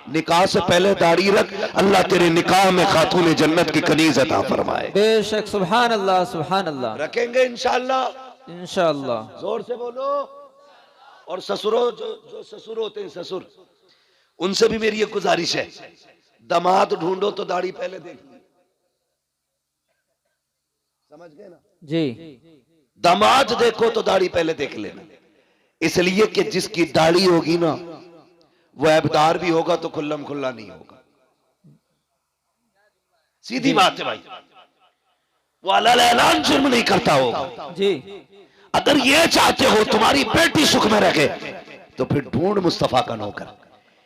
निकाह से पहले दाढ़ी रख, अल्लाह तेरे निकाह में खातून जन्नत की कनीज अता फरमाए। बेशक। सुभान अल्लाह सुभान अल्लाह। रखेंगे इंशाअल्लाह। इंशाअल्लाह। जोर से बोलो। और ससुरों, जो ससुर होते हैं, ससुर, उनसे भी मेरी एक गुजारिश है, दामाद ढूंढो तो दाढ़ी पहले देख ली। समझ गए ना? जी दामाद देखो तो दाढ़ी पहले देख लेना। इसलिए कि जिसकी दाढ़ी होगी ना वो ऐबदार भी होगा तो खुल्लम खुल्ला नहीं होगा। सीधी बात है भाई, वो अलल ऐलान जुर्म नहीं करता होगा। जी अगर ये चाहते हो तुम्हारी बेटी सुख में रहे तो फिर ढूंढ मुस्तफा का नौकर।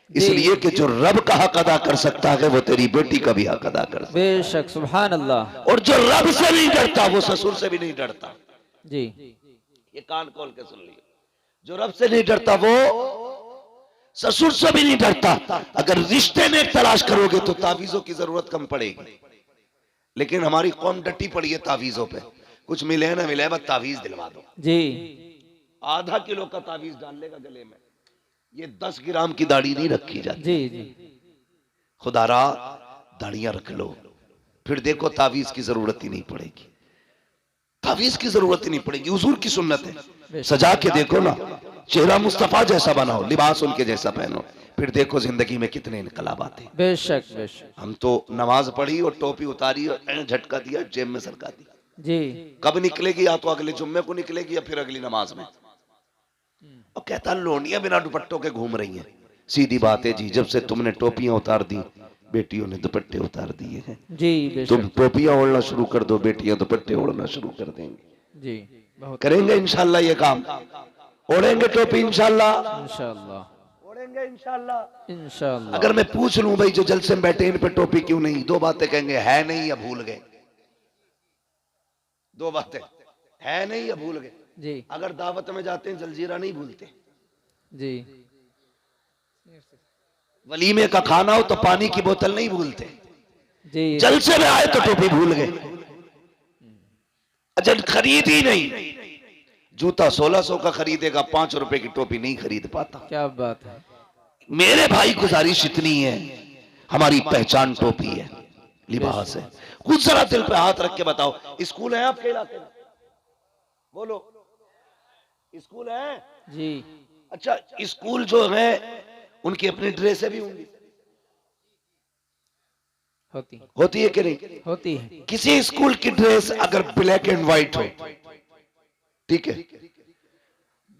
इसलिए कि जो रब का हक अदा कर सकता है वो तेरी बेटी का भी हक अदा कर सकता है। बेशक। सुभान अल्लाह। और जो रब से नहीं डरता वो ससुर से भी नहीं डरता। जी ये कान खोल के सुन लियो, जो रब से नहीं डरता वो ससुर से भी नहीं डरता। अगर रिश्ते में तलाश करोगे तो तावीजों की जरूरत कम पड़ेगी, लेकिन हमारी कौम डटी पड़ी है तावीजों पे। कुछ मिले ना मिले, बस तावीज दिलवा दो। जी आधा किलो का तावीज डाल लेगा गले में। ये 10 ग्राम की दाढ़ी नहीं रखी जाती। जी जी खुदारा दाढ़ियां रख लो, फिर देखो तावीज की जरूरत ही नहीं पड़ेगी। तावीज की जरूरत ही नहीं पड़ेगी, हुजूर की सुन्नत है। सजा के देखो ना, चेहरा मुस्तफा जैसा बनाओ, लिबास उनके जैसा पहनो, फिर देखो जिंदगी में कितने इनकलाब आते हैं। बेशक बेशक। हम तो नमाज पढ़ी और टोपी उतारी और झटका दिया, जेब में सरका दी। जी कब निकलेगी? या तो अगले जुम्मे को निकलेगी या फिर अगली नमाज में। अब कहता लोनियां बिना दुपट्टों के घूम रही हैं। सीधी बात है जी, जब से तुमने टोपियां उतार दी बेटियों ने दुपट्टे उतार दिए हैं। जी तुम बेशक। टोपियां ओढ़ना शुरू कर दो, बेटियां दुपट्टे ओढ़ना शुरू कर देंगी। जी बहुत। करेंगे इंशाल्लाह ये काम, ओढ़ेंगे टोपी इंशाल्लाह, इंशाअल्लाह ओढ़ेंगे इंशाल्लाह। इंशाअल्लाह। अगर मैं पूछ लूं भाई जो जलसे में बैठे इन पे टोपी क्यों नहीं, दो बातें कहेंगे, है नहीं या भूल गए। दो बातें, है नहीं या भूल गए? जी अगर दावत में जाते हैं जलजीरा नहीं भूलते, जी वलीमे का खाना हो तो पानी की बोतल नहीं भूलते, जी जलसे में आए तो टोपी भूल गए। अच्छा खरीद ही नहीं, जूता 1600 का खरीदेगा, 5 रुपए की टोपी नहीं खरीद पाता। क्या बात है। मेरे भाई गुजारिश इतनी है, हमारी पहचान टोपी है, लिबास है। कुछ जरा दिल पे हाथ रख के बताओ, स्कूल है आपके इलाके में? बोलो, स्कूल है? जी अच्छा स्कूल जो है उनकी अपनी ड्रेसें भी होंगी, होती है कि नहीं? होती है। किसी स्कूल की ड्रेस अगर ब्लैक एंड व्हाइट हो, ठीक है,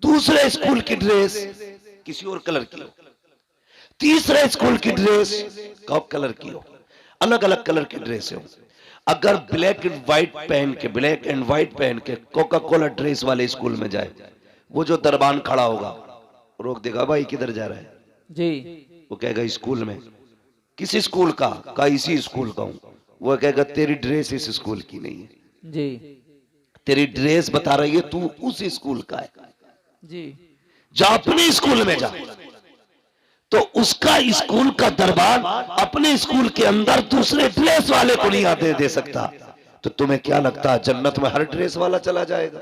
दूसरे स्कूल की ड्रेस किसी और कलर की हो, तीसरे स्कूल की ड्रेस कॉप कलर की हो, अलग अलग कलर की ड्रेस हो, अगर ब्लैक एंड व्हाइट पहन के कोका कोला ड्रेस वाले स्कूल में जाए, वो जो दरबान खड़ा होगा रोक देगा, भाई किधर जा रहा है? जी वो कहेगा स्कूल में। किस स्कूल का इसी स्कूल का हूं। वो कहेगा तेरी ड्रेस इस स्कूल की नहीं है, जी तेरी ड्रेस बता रही है तू उस स्कूल का है, जी जा अपने स्कूल में जा। तो उसका स्कूल का दरबार अपने स्कूल के अंदर दूसरे ड्रेस वाले को नहीं आते दे सकता। तो तुम्हें क्या लगता है जन्नत में हर ड्रेस वाला चला जाएगा?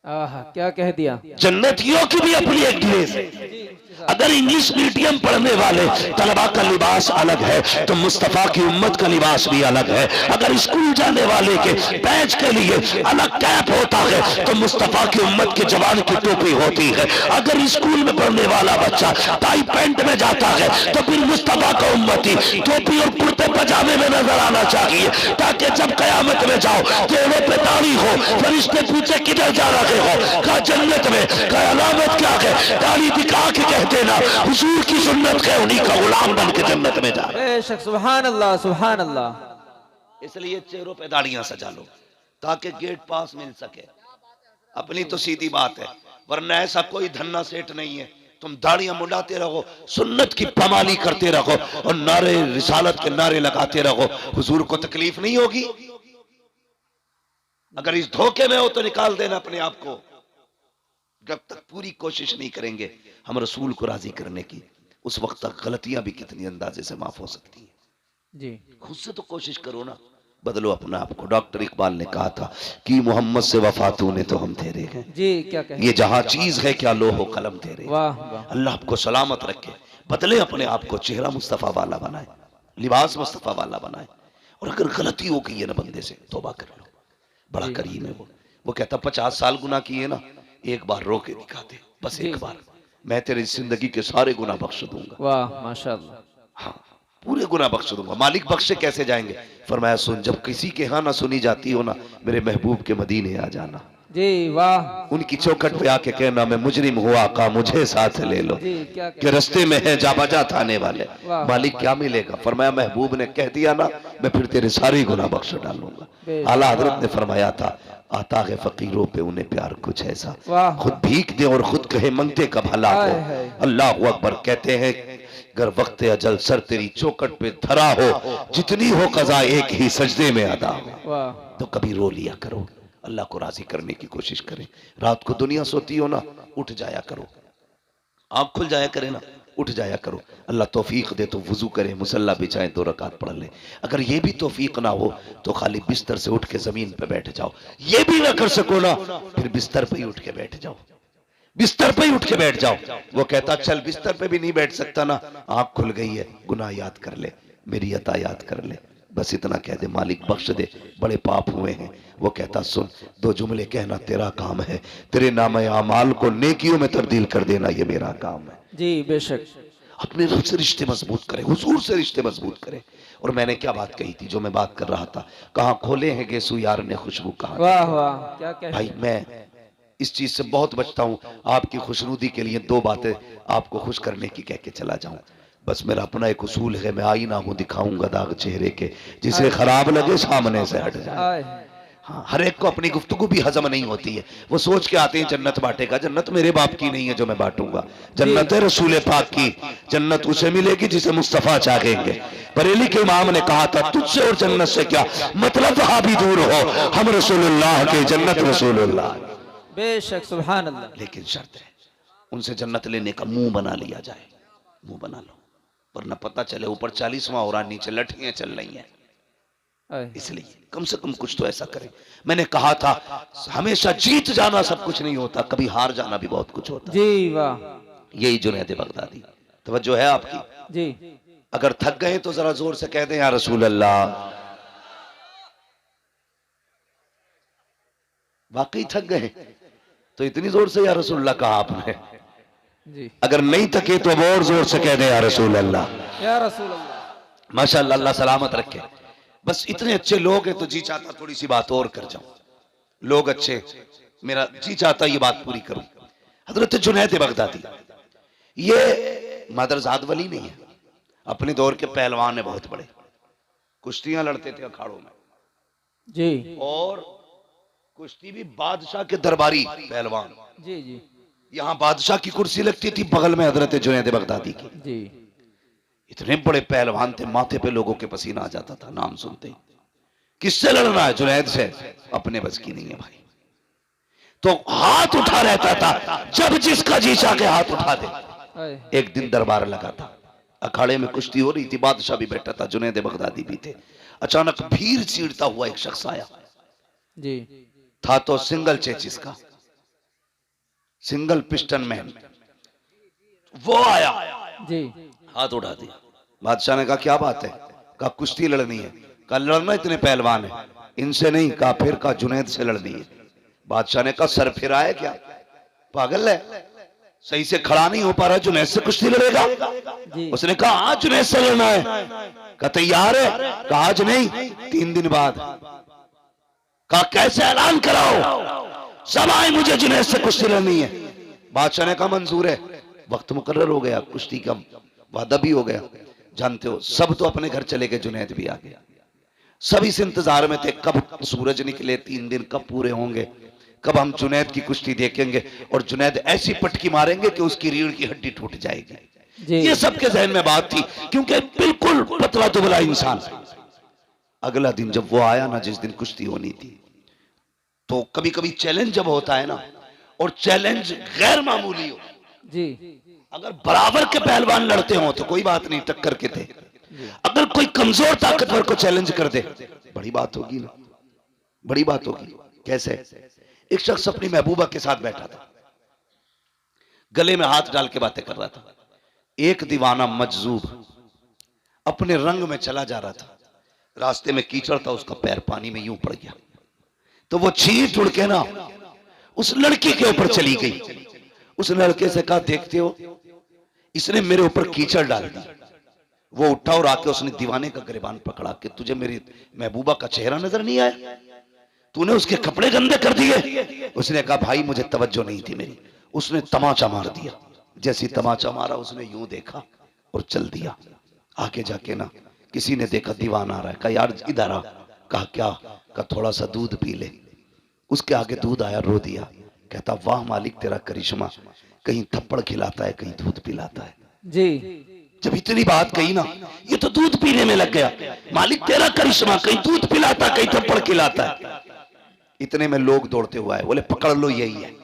आहा क्या कह दिया। जन्नतियों की भी अपनी एक ड्रेस है। अगर इंग्लिश मीडियम पढ़ने वाले तलबा का लिबास अलग है तो मुस्तफा की उम्मत का लिबास भी अलग है। अगर स्कूल जाने वाले के बैच के लिए अलग कैप होता है तो मुस्तफा की उम्मत के जवान की टोपी होती है। अगर स्कूल में पढ़ने वाला बच्चा टाई पैंट में जाता है तो फिर मुस्तफा का उम्मती टोपी और कुर्ते पजामे में नजर आना चाहिए, ताकि जब कयामत में जाओ चेहरे पे दाढ़ी हो, फरिश्ते पूछे किधर जा रहे हो, कहा जन्नत में, कहा अलामत क्या है, दाढ़ी दिखा के कहते ना हुजूर की सुन्नत है, उन्हीं का गुलाम बन के जन्नत में जा। बेशक सुभान अल्लाह सुभान अल्लाह। इसलिए चेहरों पे दाढ़ियां सजा लो ताकि गेट पास मिल सके। अपनी तो सीधी बात है, वरना ऐसा कोई धन्ना सेठ नहीं है तुम दाढ़ियां मुंडाते रहो, सुन्नत की पमाली करते रहो और नारे रिसालत के नारे लगाते रहो, हुजूर को तकलीफ नहीं होगी। अगर इस धोखे में हो तो निकाल देना अपने आप को। जब तक पूरी कोशिश नहीं करेंगे हम रसूल को राजी करने की, उस वक्त तक गलतियां भी कितनी अंदाजे से माफ हो सकती हैं। जी खुद से तो कोशिश करो ना, बदलो अपना आपको। डॉक्टर इकबाल ने कहा था कि मोहम्मद से वफा तूने तो हम तेरे हैं, जी क्या कह। ये जहां चीज है क्या लोहो कलम तेरे। वाह वाह। अल्लाह आपको सलामत रखे, बदले अपने आप को, चेहरा मुस्तफा वाला बनाए, लिबास मुस्तफा वाला बनाए। और अगर गलती हो गई है ना बंदे से, तौबा कर लो, बड़ा करीम है वो कहता 50 साल गुनाह किए ना, एक बार रो के दिखा दे, बस एक बार, मैं तेरी जिंदगी के सारे गुनाह बख्श दूंगा। वाह माशाअल्लाह। हाँ पूरे गुनाह बख्श दूंगा। मालिक बख्शे कैसे जाएंगे? फरमाया सुन, जब किसी के यहाँ ना सुनी जाती हो ना, मेरे महबूब के मदीने आ जाना, जी वाह। उनकी चौखट पे आके कहना मैं मुजरिम हुआ का मुझे साथ ले लो, जी क्या कि रस्ते में है जा बजा थाने वाले। वाह। मालिक क्या मिलेगा? फरमाया महबूब ने कह दिया ना, मैं फिर तेरे सारे गुनाह बख्श डालूंगा। आला हजरत ने फरमाया था आता है फकीरों पे उन्हें प्यार कुछ ऐसा, वाह। खुद भीख दे और खुद कहे मंगते का भला हो। हाय हाय। अल्लाह अकबर। कहते हैं अगर वक्त अजल सर तेरी चौकट पे धरा हो, जितनी हो कज़ा एक ही सजदे में अदा हो, वाह। तो कभी रो लिया करो, अल्लाह को राजी करने की कोशिश करें। रात को दुनिया सोती हो ना, उठ जाया करो, आंख खुल जाया करे ना, उठ जाया करो। अल्लाह तौफीक दे तो वुजू करे, मुसल्ला बिछाए, 2 रकात पढ़ ले। अगर ये भी तौफीक ना हो तो खाली बिस्तर से उठ के जमीन पे बैठ जाओ। ये भी ना कर सको ना, फिर बिस्तर पे ही उठ के बैठ जाओ, बिस्तर पे ही उठ के बैठ जाओ। वो कहता चल बिस्तर पे भी नहीं बैठ सकता ना, आंख खुल गई है, गुनाह याद कर ले, मेरी अता याद कर ले, बस इतना कह दे मालिक बख्श दे, बड़े पाप हुए हैं। वो कहता सुन, 2 जुमले कहना तेरा काम है, तेरे नाम आमाल को नेकियों में तब्दील कर देना ये मेरा काम है। जी बेशक। अपने रब से रिश्ते मजबूत करें, हुजूर से रिश्ते मजबूत करें। और मैंने क्या बात कही थी, जो मैं बात कर रहा था, कहाँ खोले हैं गेसू यार ने खुशबू कहाँ। वाह वाह क्या कह। भाई मैं इस चीज से बहुत बचता हूँ, आपकी खुशनुदी के लिए 2 बातें आपको खुश करने की कह के चला जाऊं। बस मेरा अपना एक उसूल है, मैं आईना हूं, दिखाऊंगा दाग चेहरे के, जिसे खराब लगे सामने से हट जाए। हाँ, हर एक को अपनी गुफ्तगू भी हजम नहीं होती है। वो सोच के आते हैं जन्नत बांटेगा, जन्नत मेरे बाप की नहीं है जो मैं बांटूंगा, जन्नत है रसूल पाक की। जन्नत उसे मिलेगी जिसे मुस्तफा चाहेंगे। बरेली के इमाम ने कहा था तुझसे और जन्नत से क्या मतलब, वहां भी दूर हो, हम रसूलुल्लाह के, जन्नत रसूलुल्लाह। बेशक सुभान अल्लाह। लेकिन शर्त है उनसे जन्नत लेने का मुंह बना लिया जाए, मुंह बना लो, वरना पता चले ऊपर 40वां हो रहा, नीचे लठियां चल रही हैं। इसलिए कम से कम कुछ तो ऐसा करें। मैंने कहा था हमेशा जीत जाना सब कुछ नहीं होता, कभी हार जाना भी बहुत कुछ होता। जी वाह, यही जुनैद बगदादी। तवज्जो है आपकी जी। अगर थक गए तो जरा जोर से कह दें या रसूल अल्लाह। वाकई थक गए तो इतनी जोर से या रसूल अल्लाह कहा आपने। जी। अगर नहीं थके तो अब और जोर से कह दें या रसूल अल्लाह। या रसूल अल्लाह। माशाअल्लाह, अल्लाह सलामत रखे। बस इतने अच्छे लोग हैं तो जी चाहता थोड़ी सी बात और कर जाऊं। लोग अच्छे, मेरा जी चाहता ये बात पूरी करूं। हजरत जुनैद बगदादी ये मदरजाद वली नहीं है, अपने दौर के पहलवान है बहुत बड़े, कुश्तियां लड़ते थे अखाड़ों में जी। और कुश्ती भी बादशाह के दरबारी पहलवान। जी जी यहां बादशाह की कुर्सी लगती थी, बगल में हजरत जुनैद बगदादी की। जी। इतने बड़े पहलवान थे, माथे पे लोगों के पसीना आ जाता था नाम सुनते ही। किससे लड़ना है? जुनैद से। अपने बस की नहीं है भाई, तो हाथ उठा रहता था, जब जिसका जी चाह के हाथ उठा दे। एक दिन दरबार लगा था, अखाड़े में कुश्ती हो रही थी, बादशाह भी बैठा था, जुनैद बगदादी भी थे। अचानक भीड़ चीरता हुआ एक शख्स आया जी। था, तो सिंगल चेचिस का, सिंगल पिस्टन मैन वो आया, जी। हाथ उठा दिया। बादशाह ने कहा क्या बात है? कहा कुश्ती लड़नी है। कहा लड़ना, इतने पहलवान है, इनसे नहीं। कहा फिर? कहा जुनैद से लड़नी है। बादशाह ने कहा सर फिर आए क्या, पागल है, सही से खड़ा नहीं हो पा रहा, जुनैद से कुश्ती लड़ेगा? उसने कहा हाँ जुनैद से लड़ना है। कहा तैयार है? कहा आज नहीं 3 दिन बाद। कहा कैसे? ऐलान कराओ सब आए, मुझे जुनैद से कुश्ती लड़नी है। बादशाह ने कहा मंजूर है। वक्त मुकर्रर हो गया, कुश्ती का वादा भी हो गया। जानते हो सब तो अपने घर चले गए, जुनैद भी आ गया। सब इस इंतजार में थे कब सूरज निकले, 3 दिन कब पूरे होंगे, कब हम जुनैद की कुश्ती देखेंगे और जुनैद ऐसी पटकी मारेंगे कि उसकी रीढ़ की हड्डी टूट जाएगी। ये सबके जहन में बात थी, क्योंकि बिल्कुल पतला दुबला इंसान। अगला दिन जब वो आया ना, जिस दिन कुश्ती होनी थी, तो कभी कभी चैलेंज जब होता है ना, और चैलेंज गैर मामूली हो जी, अगर बराबर के पहलवान लड़ते हो तो कोई बात नहीं, टक्कर के थे। अगर कोई कमजोर ताकतवर को चैलेंज कर दे, बड़ी बात होगी ना, बड़ी बात होगी। कैसे? एक शख्स अपनी महबूबा के साथ बैठा था, गले में हाथ डाल के बातें कर रहा था। एक दीवाना मजजूब अपने रंग में चला जा रहा था, रास्ते में कीचड़ था, उसका पैर पानी में यूं पड़ गया, तो वो छींट उड़ के ना उस लड़की के ऊपर चली गई। उस लड़के से कहा देखते हो इसने मेरे ऊपर कीचड़ डाल दी। वो उठा और आके उसने दीवाने का गिरबान पकड़ा कि तुझे मेरी महबूबा का चेहरा नजर नहीं आया, तूने उसके कपड़े गंदे कर दिए। उसने कहा भाई मुझे तवज्जो नहीं थी मेरी। उसने तमाचा मार दिया, जैसे तमाचा मारा उसने यूं देखा और चल दिया। आगे जाके ना किसी ने देखा दीवाना आ रहा है, कहा यार इधर आ। कहा क्या? कहा थोड़ा सा दूध पी ले। उसके आगे दूध आया, रो दिया। कहता वाह मालिक तेरा करिश्मा, कहीं थप्पड़ खिलाता है कहीं दूध पिलाता है। जी। जब इतनी बात कही ना, ये तो दूध पीने में लग गया। मालिक तेरा करिश्मा, कहीं दूध पिलाता कहीं थप्पड़ खिलाता है। इतने में लोग दौड़ते हुए आए, बोले पकड़ लो यही है।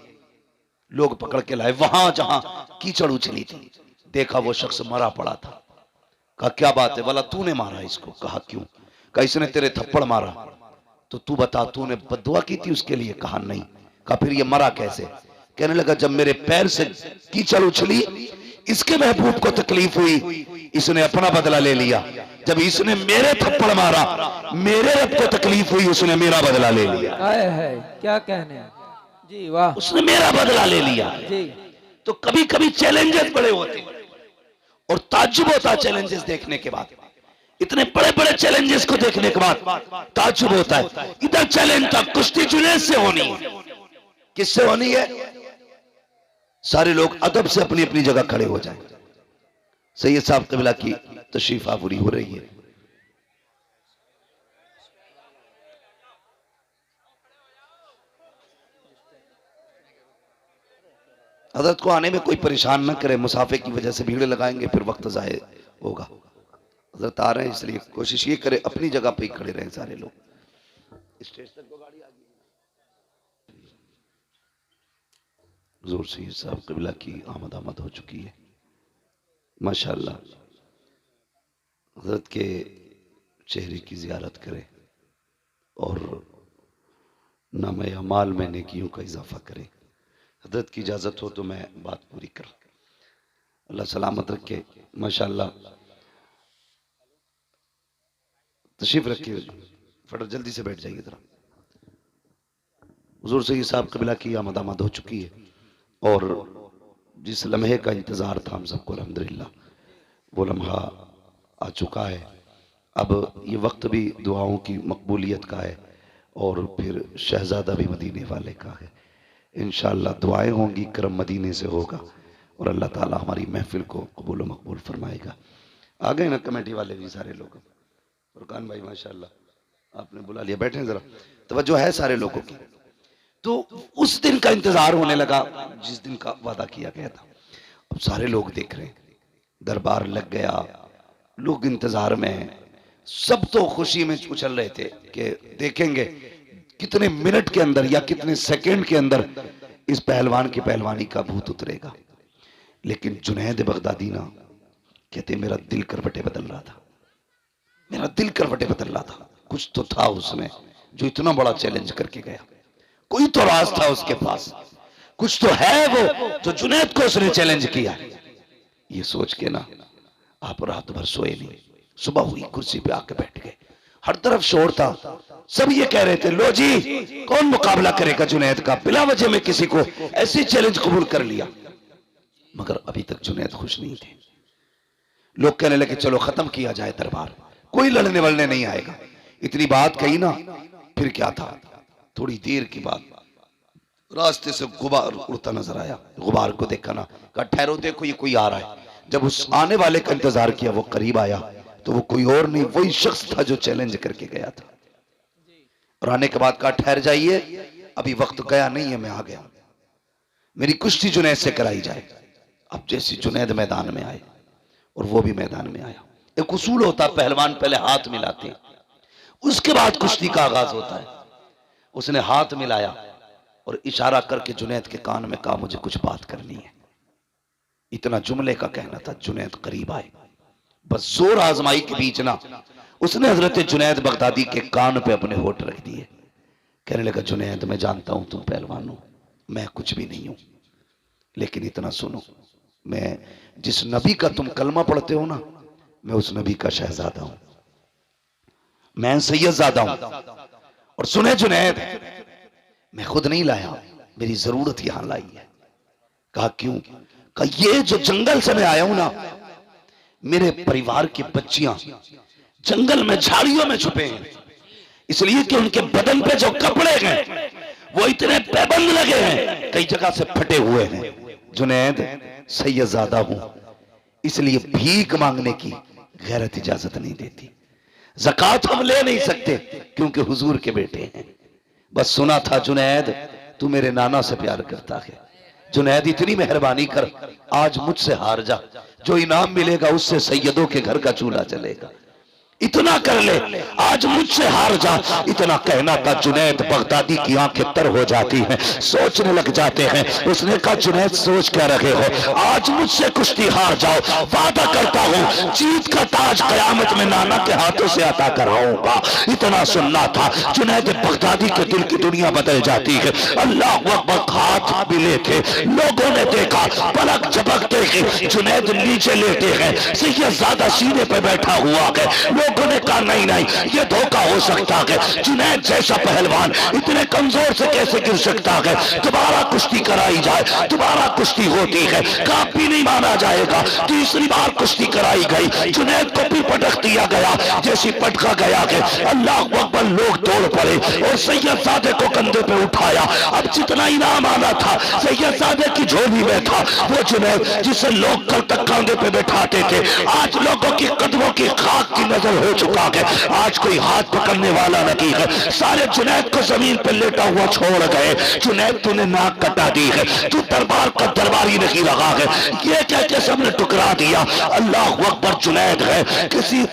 लोग पकड़ के लाए, वहां जहां कीचड़ उछली थी देखा वो शख्स मरा पड़ा था। कहा क्या बात है? बोला तूने मारा इसको। कहा क्यों? कहा इसने तेरे थप्पड़ मारा, तो तू बता तूने बद्दुआ की थी उसके लिए? कहा नहीं। कहा फिर ये मरा कैसे? कहने लगा जब मेरे पैर से कीचड़ उछली, इसके महबूब को तकलीफ हुई, इसने अपना बदला ले लिया। जब इसने मेरे थप्पड़ मारा, मेरे रब को तकलीफ हुई, उसने मेरा बदला ले लिया। है क्या कहने जी, वाह, उसने मेरा बदला ले लिया जी। तो कभी कभी चैलेंजेस बड़े होते हैं और ताज्जुब होता है चैलेंजेस देखने के बाद। इतने बड़े बड़े चैलेंजेस को देखने के बाद ताज्जुब होता है। इधर चैलेंज था, कुश्ती जुनैद से होनी है। किससे होनी है? सारे लोग अदब से अपनी अपनी जगह खड़े हो जाएं। सैयद साहब कबिला की तशरीफ आवरी हो रही है। हजरत को आने में कोई परेशान न करे, मुसाफे की वजह से भीड़ लगाएंगे फिर वक्त ज़ाय होगा। हजरत आ रहे हैं इसलिए कोशिश ये करे अपनी जगह पे ही खड़े रहें सारे लोग। स्टेज तक तो गाड़ी आ गई। हुजूर सैयद साहब क़िबला की आमद हो चुकी है माशाअल्लाह। हजरत के चेहरे की ज़ियारत करें और नामे अमाल में नेकियों का इजाफा करें। हजरत की इजाज़त हो तो मैं बात पूरी करूं। अल्लाह सलामत रखे माशाअल्लाह। तशरीफ रखिए, फटाफट जल्दी से बैठ जाइए जरा। हुजूर सैयद साहब क़िबला की आमद हो चुकी है और जिस लम्हे का इंतज़ार था हम सबको अल्हम्दुलिल्लाह वो लम्हा आ चुका है। अब ये वक्त भी दुआओं की मकबूलियत का है और फिर शहजादा भी मदीने वाले का है। इंशाअल्लाह दुआएं होंगी, करम मदीने से होगा और अल्लाह ताला हमारी महफिल को कबूल व मकबूल फरमाएगा। आ गए ना कमेटी वाले भी सारे लोग। फुरकान भाई माशाअल्लाह आपने बुला लिया, बैठे जरा, तवज्जो है सारे लोगों की। तो उस दिन का इंतजार होने लगा जिस दिन का वादा किया गया था। अब सारे लोग देख रहे हैं, दरबार लग गया, लोग इंतजार में हैं। सब तो खुशी में उछल रहे थे कि देखेंगे कितने मिनट के अंदर या कितने सेकंड के अंदर इस पहलवान की पहलवानी का भूत उतरेगा। लेकिन जुनैद बगदादी ना कहते मेरा दिल करवटे बदल रहा था, मेरा दिल करवटे बदल रहा था। कुछ तो था उसमें जो इतना बड़ा चैलेंज करके गया, कोई तो राज था उसके पास, कुछ तो है वो जो जुनैद को उसने चैलेंज किया। ये सोच के ना आप रात भर सोए नहीं। सुबह हुई कुर्सी पे आके बैठ गए, हर तरफ शोर था, सब ये कह रहे थे लो जी कौन मुकाबला करेगा जुनैद का। बिला वजह में किसी को ऐसी चैलेंज कबूल कर लिया, मगर अभी तक जुनैद खुश नहीं थे। लोग कहने लगे चलो खत्म किया जाए दरबार, कोई लड़ने वलने नहीं आएगा। इतनी बात कही ना, फिर क्या था, थोड़ी देर की बात रास्ते से गुबार उड़ता नजर आया। गुबार को देखा ना, कहा ठहरो देखो ये कोई आ रहा है। जब उस आने वाले का इंतजार किया, वो करीब आया तो वो कोई और नहीं, वही शख्स था जो चैलेंज करके गया था। और आने के बाद कहा ठहर जाइए, अभी वक्त गया नहीं है, मैं आ गया, मेरी कुश्ती जुनैद से कराई जाए। अब जैसे जुनैद मैदान में आए और वो भी मैदान में आया। एक उसूल होता, पहलवान पहले हाथ मिलाते हैं, उसके बाद कुश्ती का आगाज होता है। उसने हाथ मिलाया और इशारा करके जुनैद के कान में कहा मुझे कुछ बात करनी है। इतना जुमले का कहना था, जुनैद करीब आए, बस जोर आजमाई के बीच ना उसने हजरत जुनैद बगदादी के कान पे अपने होठ रख दिए। कहने लगा जुनैद मैं जानता हूं तुम पहलवान हो, मैं कुछ भी नहीं हूं, लेकिन इतना सुनो, मैं जिस नबी का तुम कलमा पढ़ते हो ना, मैं उस नबी का शहजादा हूं, मैं सैयदजादा हूं। और सुने जुनैद, मैं खुद नहीं लाया, मेरी जरूरत यहां लाई है। कहा क्यों? कहा ये जो जंगल से मैं आया हूं ना, मेरे परिवार की बच्चियां जंगल में झाड़ियों में छुपे हैं, इसलिए कि उनके बदन पे जो कपड़े हैं वो इतने पैबंद लगे हैं, कई जगह से फटे हुए हैं। जुनैद सैयदजादा हूं, इसलिए भीख मांगने की गैरत इजाजत नहीं देती, ज़कात हम ले नहीं सकते क्योंकि हुजूर के बेटे हैं। बस सुना था जुनैद तू मेरे नाना से प्यार करता है, जुनैद इतनी मेहरबानी कर, आज मुझसे हार जा, जो इनाम मिलेगा उससे सैयदों के घर का चूल्हा चलेगा। इतना कर ले, आज मुझसे हार जा। इतना कहना था, जुनैद बगदादी की आंखें तर हो जाती हैं, सोचने लग जाते हैं। उसने कहा जुनैद सोच क्या रहे हो, आज मुझसे कुश्ती हार जाओ, वादा करता हूं जीत का ताज कयामत में नाना के हाथों से अता कराऊंगा। इतना सुनना था, जुनैद बगदादी के दिल की दुनिया बदल जाती है। अल्लाह अकबर, हाथ मिले थे, लोगों ने देखा, पलक झपकते ही जुनैद नीचे लेटे हैं, सैयदजादा सीने पे बैठा हुआ है। लोगों ने कहा नहीं नहीं, ये धोखा हो सकता है, जुनैद जैसा पहलवान इतने कमजोर से कैसे गिर सकता है। दोबारा कुश्ती कराई जाए, दोबारा कुश्ती होती है, काफी नहीं माना जाएगा। तीसरी बार कुश्ती कराई गई, जुनैद को भी पटक दिया गया, जैसी पटका गया है अल्लाह अकबर, लोग दौड़ पड़े और सैयदजादे को कंधे पे उठाया। अब जितना इनाम आना था सैयदजादे की झोली में था, वो जुनैद जिसे लोग कल तक कंधे पे बैठाते थे, आज लोगों की कदमों की खाक की नजर हो चुका चुका है, आज कोई हाथ पकड़ने वाला नहीं है। सारे जुनैद को जमीन पर लेटा हुआ छोड़ गए। जुनैद तूने नाक कटा दी है, तू दरबार का दरबारी नहीं रहा है, ये कह के सबने टुकरा दिया। अल्लाह अकबर। जुनैद है किसी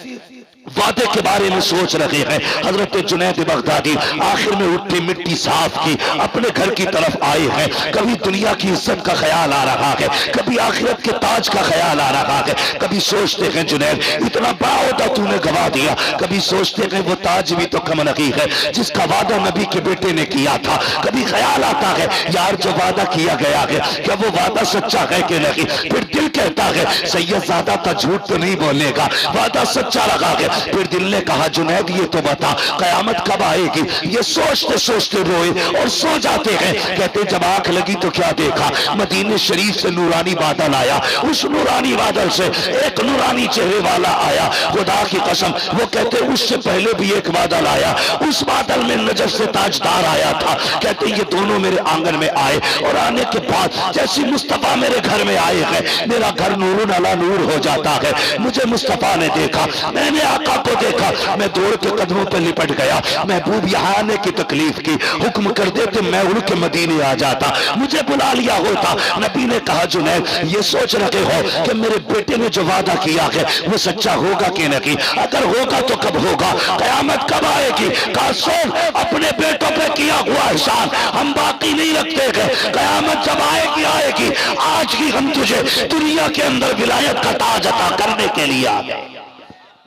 वादे के बारे में सोच रहे हैं। हजरत जुनैद बगदादी आखिर में उठी, मिट्टी साफ की, अपने घर की तरफ आए हैं। कभी दुनिया की इज्जत का ख्याल आ रहा है, कभी आखिरत के ताज का ख्याल आ रहा है। कभी सोचते हैं जुनैद इतना बड़ा होता तूने गवा दिया, कभी सोचते हैं वो ताज भी तो कम नहीं है जिसका वादा नबी के बेटे ने किया था। कभी ख्याल आता है यार जो वादा किया गया है क्या वो वादा सच्चा है कि नहीं। फिर दिल कहता है सैयदजादा का झूठ तो नहीं बोलेगा, वादा सच्चा रखा है। फिर दिल ने कहा जुनैद ये तो बता कयामत कब आएगी। ये सोचते सोचते रोए और सो जाते हैं। कहते जब आंख लगी तो क्या देखा, मदीने शरीफ से नूरानी बादल आया। उस नूरानी बादल से एक नूरानी चेहरे वाला आया। खुदा की कसम वो कहते उससे पहले भी एक बादल आया, उस बादल में नजफ से ताजदार आया था। कहते ये दोनों मेरे आंगन में आए और आने के बाद जैसी मुस्तफा मेरे घर में आए हैं मेरा घर नूरुन अला नूर हो जाता है। मुझे मुस्तफा ने देखा, मैंने आका को देखा, मैं दौड़ के कदमों पर लिपट गया। महबूब यहाँ आने की तकलीफ की, हुक्म कर देते मैं उड़ के मदीने आ जाता, मुझे बुला लिया होता। नबी ने कहा जुनैद ये सोच रहे हो कि मेरे बेटे ने जो वादा किया है वो सच्चा होगा कि नहीं, अगर होगा तो कब होगा, कयामत कब आएगी। कहा सोच अपने बेटों पे किया हुआ एहसान हम बाकी नहीं रखते हैं, कयामत जब आएगी आएगी। आज ही हम तुझे दुनिया के अंदर विलायत का ताज अता करने के लिए आ गए।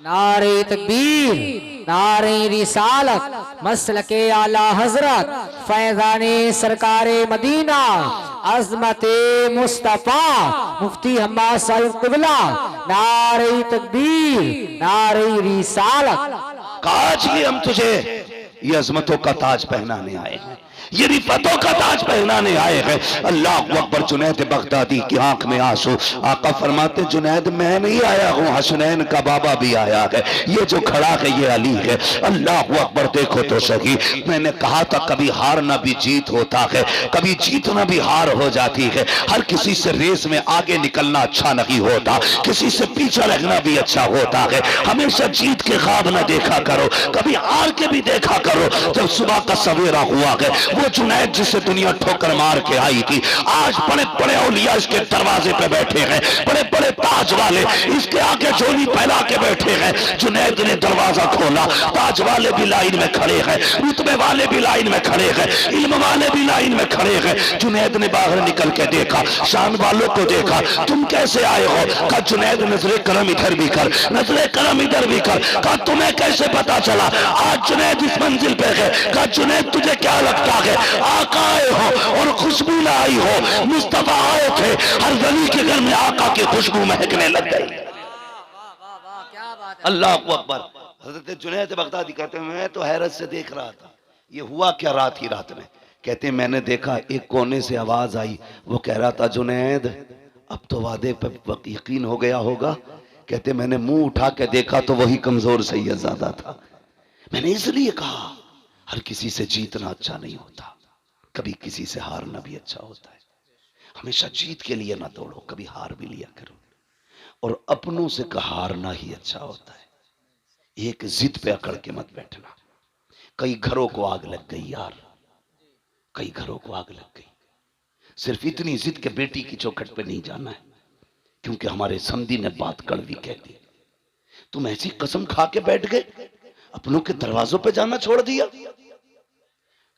नारे तकबीर, नारे रिसालत, मसलके आला हजरत, फैजाने सरकारे मदीना, अजमते मुस्तफा, मुफ्ती हम्माद साहिब क़िबला। नारे तकबीर, नारे रिसालत। आज भी हम तुझे ये अजमतों का ताज पहनाने आए हैं, ये रिफतों का ताज पहनाने आए हैं। अल्लाह अकबर। जुनैद बगदादी की आंख में आंसू। आका फरमाते जुनैद मैं नहीं आया हूँ, हसनैन का बाबा भी आया है, ये जो खड़ा है ये अली है। अल्लाह अकबर। देखो तो सही, मैंने कहा था कभी हारना भी जीत होता है, कभी जीतना भी हार हो जाती है। हर किसी से रेस में आगे निकलना अच्छा नहीं होता, किसी से पीछे रहना भी अच्छा होता है। हमेशा जीत के ख्वाब न देखा करो, कभी हार के भी देखा करो। जब सुबह का सवेरा हुआ है वो जुनैद जिसे दुनिया ठोकर मार के आई थी, आज बड़े बड़े औलिया इसके दरवाजे पे बैठे हैं, बड़े बड़े ताज वाले इसके आगे झोली फैला के बैठे हैं। जुनैद ने दरवाजा खोला, ताज वाले भी लाइन में खड़े हैं, रुतबे वाले भी लाइन में खड़े हैं, इल्म वाले भी लाइन में खड़े हैं। जुनैद ने बाहर निकल के देखा, शान वालों को देखा, तुम कैसे आए हो। कहा जुनैद नजरे करम इधर भी कर, नजरे करम इधर भी कर। कहा तुम्हें कैसे पता चला आज जुनैद इस मंजिल पे है। कहा जुनैद तुझे क्या लगता है आका आए हो और खुशबू लाई हो, मुस्तफा आए थे, हर वली के घर में आका की खुशबू महकने लग गई। अल्लाह अकबर। हजरत जुनैद बगदादी कहते हैं मैं तो हैरत से देख रहा था ये हुआ क्या रात ही रात में। कहते हैं मैंने देखा एक कोने से आवाज आई, वो कह रहा था जुनैद अब तो वादे पर यकीन हो गया होगा। कहते मैंने मुंह उठा के देखा तो वही कमजोर सैयदजादा था। मैंने इसलिए कहा हर किसी से जीतना अच्छा नहीं होता, कभी किसी से हारना भी अच्छा होता है। हमेशा जीत के लिए ना दौड़ो, कभी हार भी लिया करो। और अपनों से हारना ही अच्छा होता है। एक जिद पे अकड़ के मत बैठना। कई घरों को आग लग गई यार, कई घरों को आग लग गई। सिर्फ इतनी जिद के बेटी की चौखट पे नहीं जाना है, क्योंकि हमारे समधी ने बात कड़वी कह दी। तुम ऐसी कसम खा के बैठ गए, अपनों के दरवाजों पे जाना छोड़ दिया।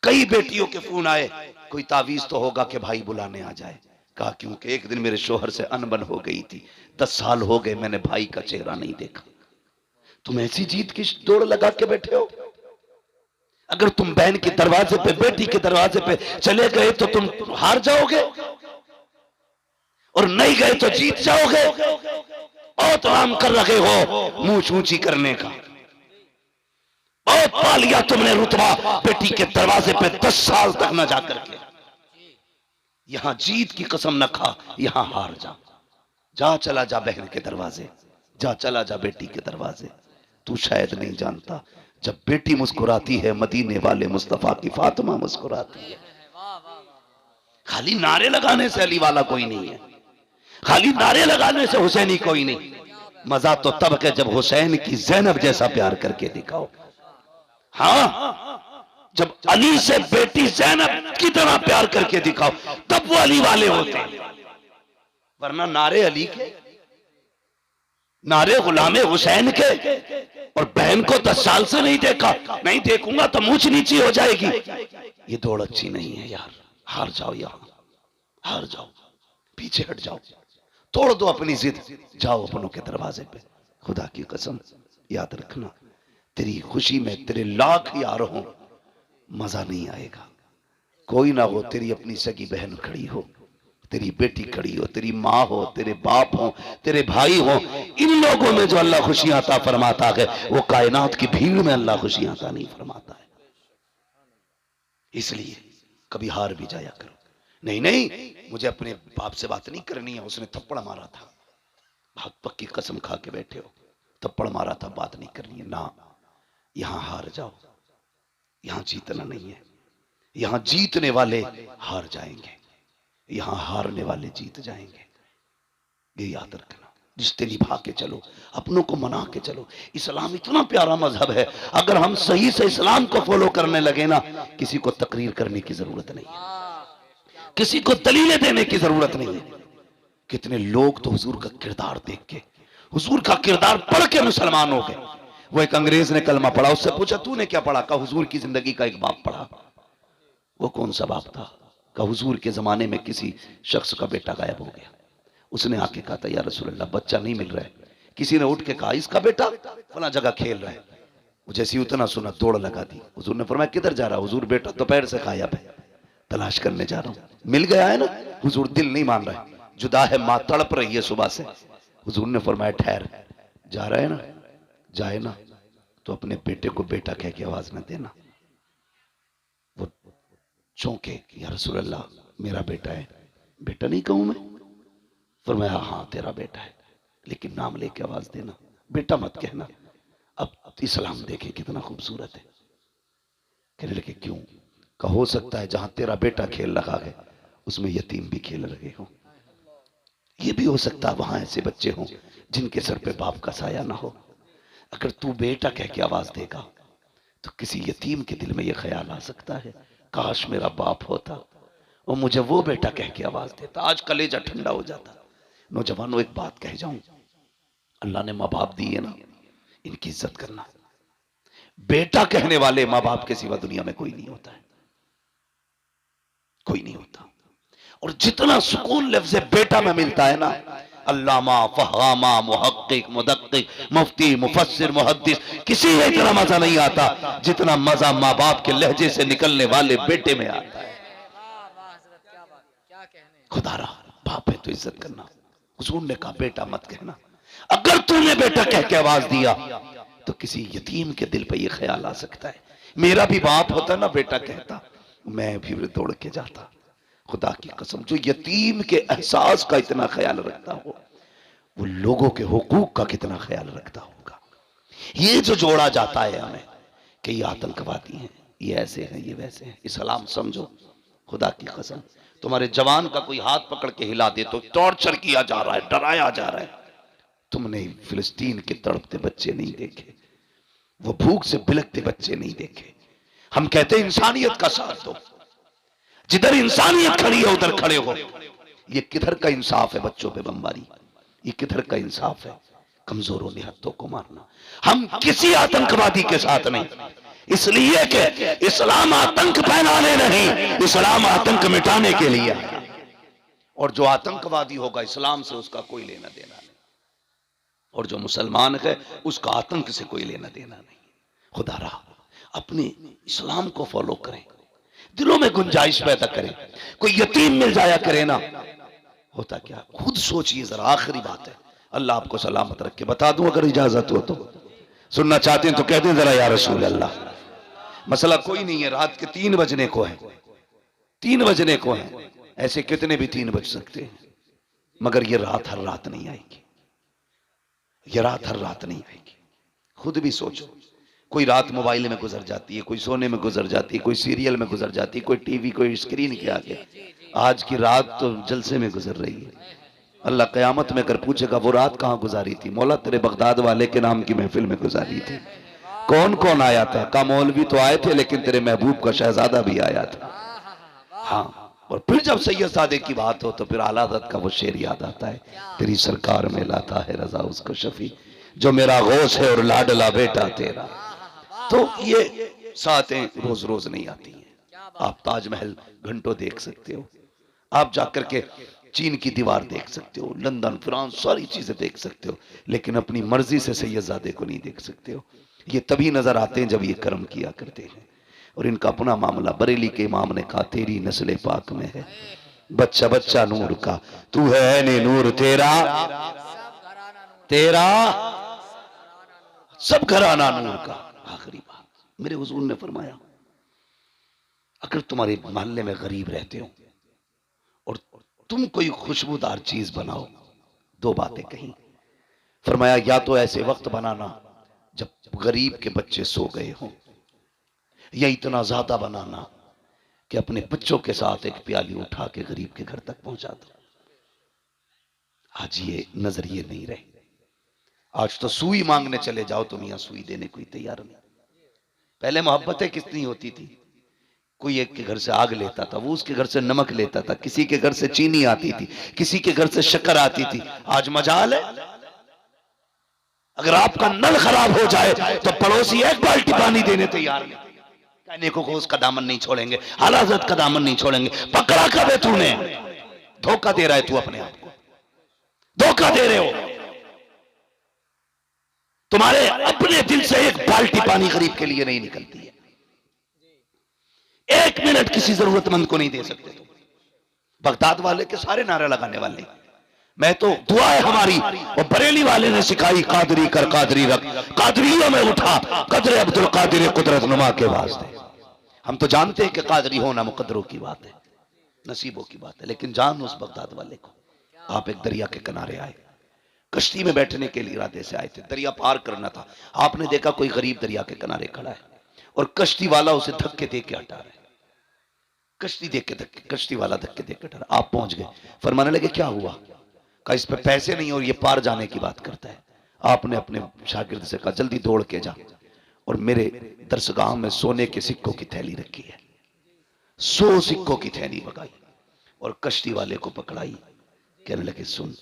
कई बेटियों के फोन आए, कोई तावीज तो होगा कि भाई बुलाने आ जाए। कहा क्योंकि एक दिन मेरे शोहर से अनबन हो गई थी, 10 साल हो गए मैंने भाई का चेहरा नहीं देखा। तुम ऐसी जीत की दौड़ लगा के बैठे हो। अगर तुम बहन के दरवाजे पे, बेटी के दरवाजे पे चले गए तो तुम हार जाओगे, और नहीं गए तो जीत जाओगे। बहुत आराम कर रहे हो मूंछ ऊंची करने का, बहुत पा लिया तुमने रुतबा बेटी के दरवाजे पे 10 साल तक न जाकर के। यहां जीत की कसम न खा, यहां हार जा। जा चला जा बहन के दरवाजे, जा चला जा बेटी के दरवाजे। तू शायद नहीं जानता, जब बेटी मुस्कुराती है मदीने वाले मुस्तफा की फातिमा मुस्कुराती है। खाली नारे लगाने से अली वाला कोई नहीं है, खाली नारे लगाने से हुसैनी कोई नहीं। मजा तो तब है जब हुसैन की ज़ैनब जैसा प्यार करके दिखाओ। हाँ, जब अली से बेटी ज़ैनब की तरह प्यार करके दिखाओ तब वो अली वाले होते हैं। वरना नारे अली के, नारे गुलामे हुसैन के, और बहन को 10 साल से नहीं देखा, नहीं देखूंगा तो मुझ नीची हो जाएगी, ये दौड़ अच्छी नहीं है यार। हार जाओ, यहां हार जाओ, पीछे हट जाओ, तोड़ दो अपनी जिद, जाओ अपनों के दरवाजे पे। खुदा की कसम याद रखना, तेरी खुशी में तेरे लाख यार हो, मजा नहीं आएगा। कोई ना हो, तेरी अपनी सगी बहन खड़ी हो, तेरी बेटी खड़ी हो, तेरी माँ हो, तेरे बाप हो, तेरे भाई हो, इन लोगों में जो अल्लाह खुशियां अता फरमाता है वो कायनात की भीड़ में अल्लाह खुशियां अता नहीं फरमाता है। इसलिए कभी हार भी जाया करो। नहीं नहीं, मुझे अपने बाप से बात नहीं करनी है, उसने थप्पड़ मारा था, बहुत पक्की कसम खा के बैठे हो, थप्पड़ मारा था, बात नहीं करनी है ना। यहां हार जाओ, यहां जीतना नहीं है। यहां जीतने वाले हार जाएंगे, यहां हारने वाले जीत जाएंगे। ये याद रखना। रिश्ते निभा के चलो, अपनों को मना के चलो। इस्लाम इतना प्यारा मजहब है, अगर हम सही से इस्लाम को फॉलो करने लगे ना, किसी को तकरीर करने की जरूरत नहीं है, किसी को दलीलें देने की जरूरत नहीं है। कितने लोग तो हुजूर का किरदार देख के, हुजूर का किरदार पढ़ के मुसलमान हो गए। वो एक अंग्रेज ने कलमा पढ़ा, उससे पूछा तूने क्या पढ़ा? कहा हुजूर की जिंदगी का एक बाप पढ़ा। वो कौन सा बाप था? कहा हुजूर के जमाने में किसी शख्स का बेटा गायब हो गया। उसने आके कहा था या रसूलल्लाह बच्चा नहीं मिल रहा है। किसी ने उठ के कहा इसका बेटा फला जगह खेल रहा है। वो जैसी उतना सुना दौड़ लगा दी। हुजूर ने फरमाया किधर जा रहा? हुजूर बेटा दोपहर से गायब है, तलाश करने जा रहा हूं। मिल गया है ना? हुजूर दिल नहीं मान रहा है, जुदा है, मां तड़प रही है सुबह से। हुजूर ने फरमाया ठहर, जा रहा है ना, जाए ना तो अपने बेटे को बेटा कह के आवाज न देना। वो चौंके, या रसूलल्लाह मेरा बेटा है। बेटा नहीं कहूं मैं? फरमाया हाँ तेरा बेटा है, लेकिन नाम लेके आवाज देना, बेटा मत कहना। अब इस्लाम देखे कितना खूबसूरत है। कहने लगे क्यों? का हो सकता है जहां तेरा बेटा खेल रहा है उसमें यतीम भी खेल रहे हो। ये भी हो सकता है वहां ऐसे बच्चे हों जिनके सर पे बाप का साया ना हो। अगर तू बेटा कह के आवाज देगा तो किसी यतीम के दिल में यह ख्याल आ सकता है काश मेरा बाप होता और मुझे वो बेटा कह के आवाज देता, आज कलेजा ठंडा हो जाता। नौजवानों एक बात कह जाऊं, अल्लाह ने माँ बाप दिए ना, इनकी इज्जत करना। बेटा कहने वाले माँ बाप के सिवा दुनिया में कोई नहीं होता है, कोई नहीं होता। और जितना सुकून लफ्ज़ बेटा में मिलता है ना, अल्लामा, फहामा, मुहक्किक, मुदक्किक, मुफ्ती, मुफस्सिर, मुहद्दिस, किसी में इतना मजा नहीं आता जितना मजा माँ बाप के लहजे से निकलने वाले बेटे में आता है। खुदारा बाप है तो इज्जत करना। हुजूर ने कहा बेटा मत कहना। अगर तूने बेटा कह के आवाज दिया तो किसी यतीम के दिल पे ये ख्याल आ सकता है मेरा भी बाप होता ना बेटा कहता, मैं भी दौड़ के जाता। खुदा की कसम, जो यतीम के एहसास का इतना ख्याल रखता हो वो लोगों के हुकूक का कितना ख्याल रखता होगा। ये जो जोड़ा जाता है हमें कि ये आतंकवादी हैं, ये ऐसे हैं, ये वैसे हैं, इस्लाम समझो। खुदा की कसम, तुम्हारे जवान का कोई हाथ पकड़ के हिला दे तो टॉर्चर किया जा रहा है, डराया जा रहा है। तुमने फिलिस्तीन के तड़पते बच्चे नहीं देखे, वो भूख से बिलखते बच्चे नहीं देखे। हम कहते हैं इंसानियत का साथ दो, जिधर इंसानियत खड़ी है उधर खड़े हो। ये किधर का इंसाफ है बच्चों पे बमबारी? ये किधर का इंसाफ है कमजोरों निहत्तों को मारना? हम किसी आतंकवादी के साथ नहीं, इसलिए कि इस्लाम आतंक फैलाने नहीं, इस्लाम आतंक मिटाने के लिए। और जो आतंकवादी होगा इस्लाम से उसका कोई लेना देना नहीं, और जो मुसलमान है उसका आतंक से कोई लेना देना नहीं। खुदा रहा अपने इस्लाम को फॉलो करें, दिलों में गुंजाइश पैदा करें। कोई यतीम मिल जाया करे ना, होता क्या खुद सोचिए जरा। आखिरी बात है, अल्लाह आपको सलामत रख के बता दूं, अगर इजाजत हो तो सुनना चाहते हैं तो कह दें जरा या रसूल अल्लाह। मसला कोई नहीं है, रात के 3 बजने को है, 3 बजने को है, ऐसे कितने भी 3 बज सकते हैं, मगर ये रात हर रात नहीं आएगी, ये रात हर रात नहीं आएगी। खुद भी सोचो, कोई रात मोबाइल में गुजर जाती है, कोई सोने में गुजर जाती है, कोई सीरियल में गुजर जाती है, कोई टीवी, कोई स्क्रीन के आगे। आज की रात तो जलसे में गुजर रही है, अल्लाह क़यामत में कर पूछेगा वो रात कहाँ गुजारी थी? मौला तेरे बगदाद वाले के नाम की महफिल में गुजारी थी। कौन कौन आया था? का मौलवी तो आए थे लेकिन तेरे महबूब का शहजादा भी आया था। हाँ, और फिर जब सैयदजादे की बात हो तो फिर आला हज़रत का वो शेर याद आता है, तेरी सरकार में लाता है रजा उसको शफी, जो मेरा गौस है और लाडला बेटा तेरा। तो ये सातें रोज रोज नहीं आती हैं। आप ताजमहल घंटों देख सकते हो, आप जाकर के चीन की दीवार देख सकते हो, लंदन फ्रांस सारी चीजें देख सकते हो, लेकिन अपनी मर्जी से सैयदजादे को नहीं देख सकते हो। ये तभी नजर आते हैं जब ये कर्म किया करते हैं। और इनका अपना मामला, बरेली के इमाम ने कहा तेरी नस्ल पाक में है बच्चा बच्चा नूर का, तू है ने नूर तेरा, तेरा सब घराना नूर का। आखिरी बात मेरे हुजूर ने फरमाया, अगर तुम्हारे मोहल्ले में गरीब रहते हो और तुम कोई खुशबूदार चीज बनाओ, दो बातें कही। फरमाया या तो ऐसे वक्त बनाना जब गरीब के बच्चे सो गए हों, या इतना ज्यादा बनाना कि अपने बच्चों के साथ एक प्याली उठा के गरीब के घर तक पहुंचा दो। आज ये नजरिए नहीं रहे। आज तो सुई मांगने चले जाओ तो मियां सुई देने कोई तैयार नहीं। पहले मोहब्बतें कितनी होती थी, कोई एक के घर से आग लेता था, वो उसके घर से नमक लेता था, किसी के घर से चीनी आती थी, किसी के घर से शक्कर आती थी। आज मजाल है, अगर आपका नल खराब हो जाए तो पड़ोसी एक बाल्टी पानी देने तैयार नहीं। कहने को उसका दामन नहीं छोड़ेंगे, आला हज़रत का दामन नहीं छोड़ेंगे। पकड़ा कब है तूने? धोखा दे रहा है तू, अपने आप को धोखा दे रहे हो। तुम्हारे अपने दिल से एक बाल्टी पानी गरीब के लिए नहीं निकलती है। एक मिनट किसी जरूरतमंद को नहीं दे सकते तुम। बगदाद वाले के सारे नारे लगाने वाले, मैं तो दुआ है हमारी और बरेली वाले ने सिखाई, कादरी कर कादरी रख, कादरियों में उठा कदर अब्दुल कादिर कुदरत नुमा के वास्ते। हम तो जानते हैं कि कादरी होना मुकद्दरों की बात है, नसीबों की बात है, लेकिन जान उस बगदाद वाले को। आप एक दरिया के किनारे आए, कश्ती में बैठने के लिए इरादे से आए थे, दरिया पार करना था। आपने देखा कोई गरीब दरिया के किनारे खड़ा है और कश्ती वाला उसे धक्के दे के हटा रहा है। कश्ती देख के धक्के, कश्ती वाला धक्के दे के हटा रहा। आप पहुंच गए, फरमाने लगे क्या हुआ? कहा इस पे पैसे नहीं और ये पार जाने की बात करता है। आपने अपने शागिर्द से कहा जल्दी दौड़ के जा और मेरे दरसगाह में सोने के सिक्कों की थैली रखी है, 100 सिक्कों की थैली मंगाई और कश्ती वाले को पकड़ाई। कहने लगे सुन,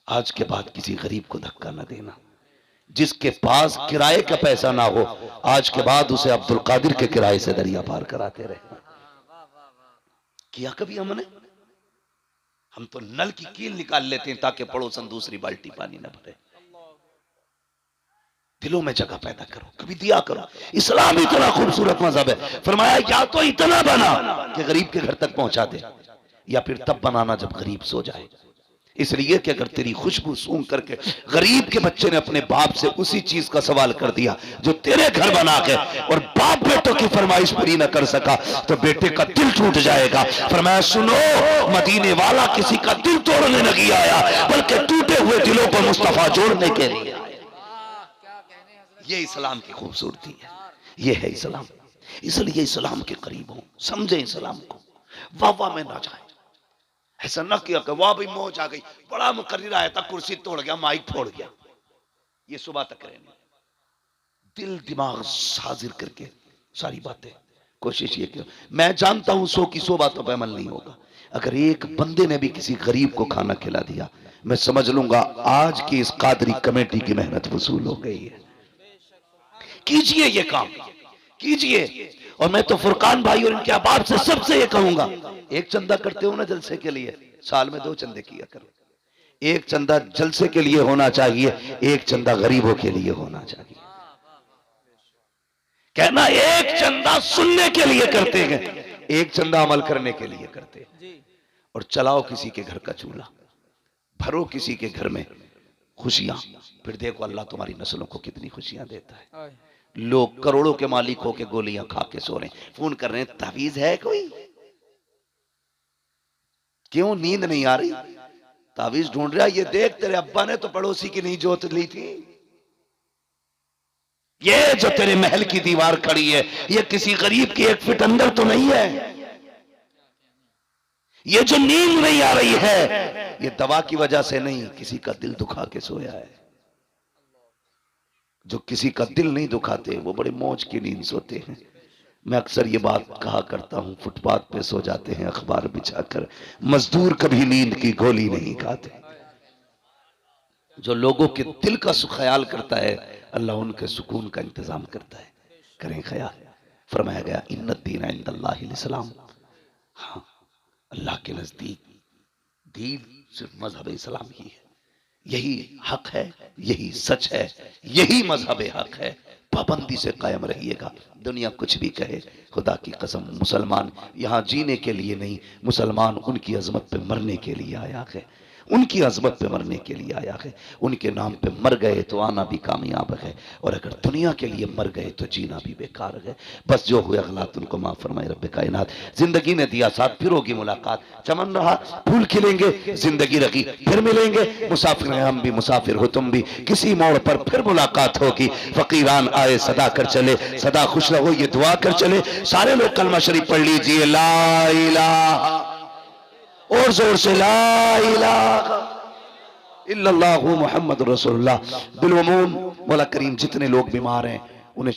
आज के बाद किसी गरीब को धक्का न देना, जिसके पास किराए का पैसा ना हो आज के बाद उसे अब्दुल कादिर के किराए से दरिया पार कराते रहे। किया कभी हमने? हम तो नल की कील निकाल लेते हैं ताकि पड़ोसन दूसरी बाल्टी पानी न भरे। दिलों में जगह पैदा करो, कभी दिया करो। इस्लाम इतना खूबसूरत मजहब है, फरमाया या तो इतना बना कि गरीब के घर तक पहुंचा दे, या फिर तब बनाना जब गरीब सो जाए। इसलिए कि अगर तेरी खुशबू सूंघ करके गरीब के बच्चे ने अपने बाप से उसी चीज का सवाल कर दिया जो तेरे घर बना के, और बाप बेटों की फरमाइश पूरी न कर सका तो बेटे का दिल टूट जाएगा। फरमाया सुनो, मदीने वाला किसी का दिल तोड़ने नहीं आया बल्कि टूटे हुए दिलों को मुस्तफा जोड़ने के लिए आया। ये इस्लाम की खूबसूरती है, ये है इस्लाम। इसलिए इस्लाम के करीब हो, समझे इस्लाम को, वाह वाह में ना जाए। ऐसा ना किया कि वाह भाई मौज आ गई, बड़ा मुकर्रिर आया था, कुर्सी तोड़ गया, माइक फोड़ गया। ये सुबह तक रहने, दिल दिमाग हाजिर करके सारी बातें कोशिश ये की। मैं जानता हूं 100 की 100 बातों पर अमल नहीं होगा। अगर एक बंदे ने भी किसी गरीब को खाना खिला दिया, मैं समझ लूंगा आज की इस कादरी कमेटी की मेहनत वसूल हो गई है। कीजिए ये काम, कीजिए। और मैं तो फुरकान भाई और इनके अहबाब से सबसे ये कहूंगा, एक चंदा करते हो ना जलसे के लिए, साल में 2 चंदे किया करो। एक चंदा जलसे के लिए होना चाहिए, एक चंदा गरीबों के लिए होना चाहिए। कहना एक चंदा सुनने के लिए करते हैं, एक चंदा अमल करने के लिए करते हैं। और चलाओ किसी के घर का चूल्हा, भरो किसी के घर में खुशियां, फिर देखो अल्लाह तुम्हारी नस्लों को कितनी खुशियां देता है। लोग करोड़ों के मालिक होके गोलियां खा के सो रहे हैं, फोन कर रहे हैं तावीज है कोई? क्यों नींद नहीं आ रही? तावीज ढूंढ रहा, ये देख तेरे अब्बा ने तो पड़ोसी की नहीं जोत ली थी। ये जो तेरे महल की दीवार खड़ी है, ये किसी गरीब की 1 फीट अंदर तो नहीं है। ये जो नींद नहीं आ रही है ये दवा की वजह से नहीं, किसी का दिल दुखा के सोया है। जो किसी का दिल नहीं दुखाते वो बड़े मौज की नींद सोते हैं। मैं अक्सर ये बात कहा करता हूं, फुटपाथ पे सो जाते हैं अखबार बिछाकर, मजदूर कभी नींद की गोली नहीं खाते। जो लोगों के दिल का ख्याल करता है अल्लाह उनके सुकून का इंतजाम करता है। करें ख्याल। फरमाया गया इन्ना दीन इंदल्लाहिल इस्लाम, हाँ अल्लाह के नजदीक दीन सिर्फ मजहब इस्लाम ही है। यही हक है, यही सच है, यही मजहब हक है। पाबंदी से कायम रहिएगा। दुनिया कुछ भी कहे, खुदा की कसम मुसलमान यहाँ जीने के लिए नहीं, मुसलमान उनकी अजमत पे मरने के लिए आया है, उनकी अजमत पे मरने के लिए आया है। उनके नाम पे मर गए तो आना भी कामयाब है, और अगर दुनिया के लिए मर गए तो जीना भी बेकार है। बस जो हुए अगलात उनको माफ फरमाए रब्बे कायनात। जिंदगी ने दिया साथ, फिर होगी मुलाकात। चमन रहा फूल खिलेंगे, जिंदगी रखी फिर मिलेंगे। मुसाफिर हैं हम भी, मुसाफिर हो तुम भी, किसी मोड़ पर फिर मुलाकात होगी। फकीरान आए सदा कर चले, सदा खुश रहो ये दुआ कर चले। सारे लोग कलमा शरीफ पढ़ लीजिए, ला इलाहा, और जोर से ला इलाहा इल्लल्लाहु मुहम्मद रसूलुल्लाह। बिलुमूम मौला करीम जितने लोग बीमार हैं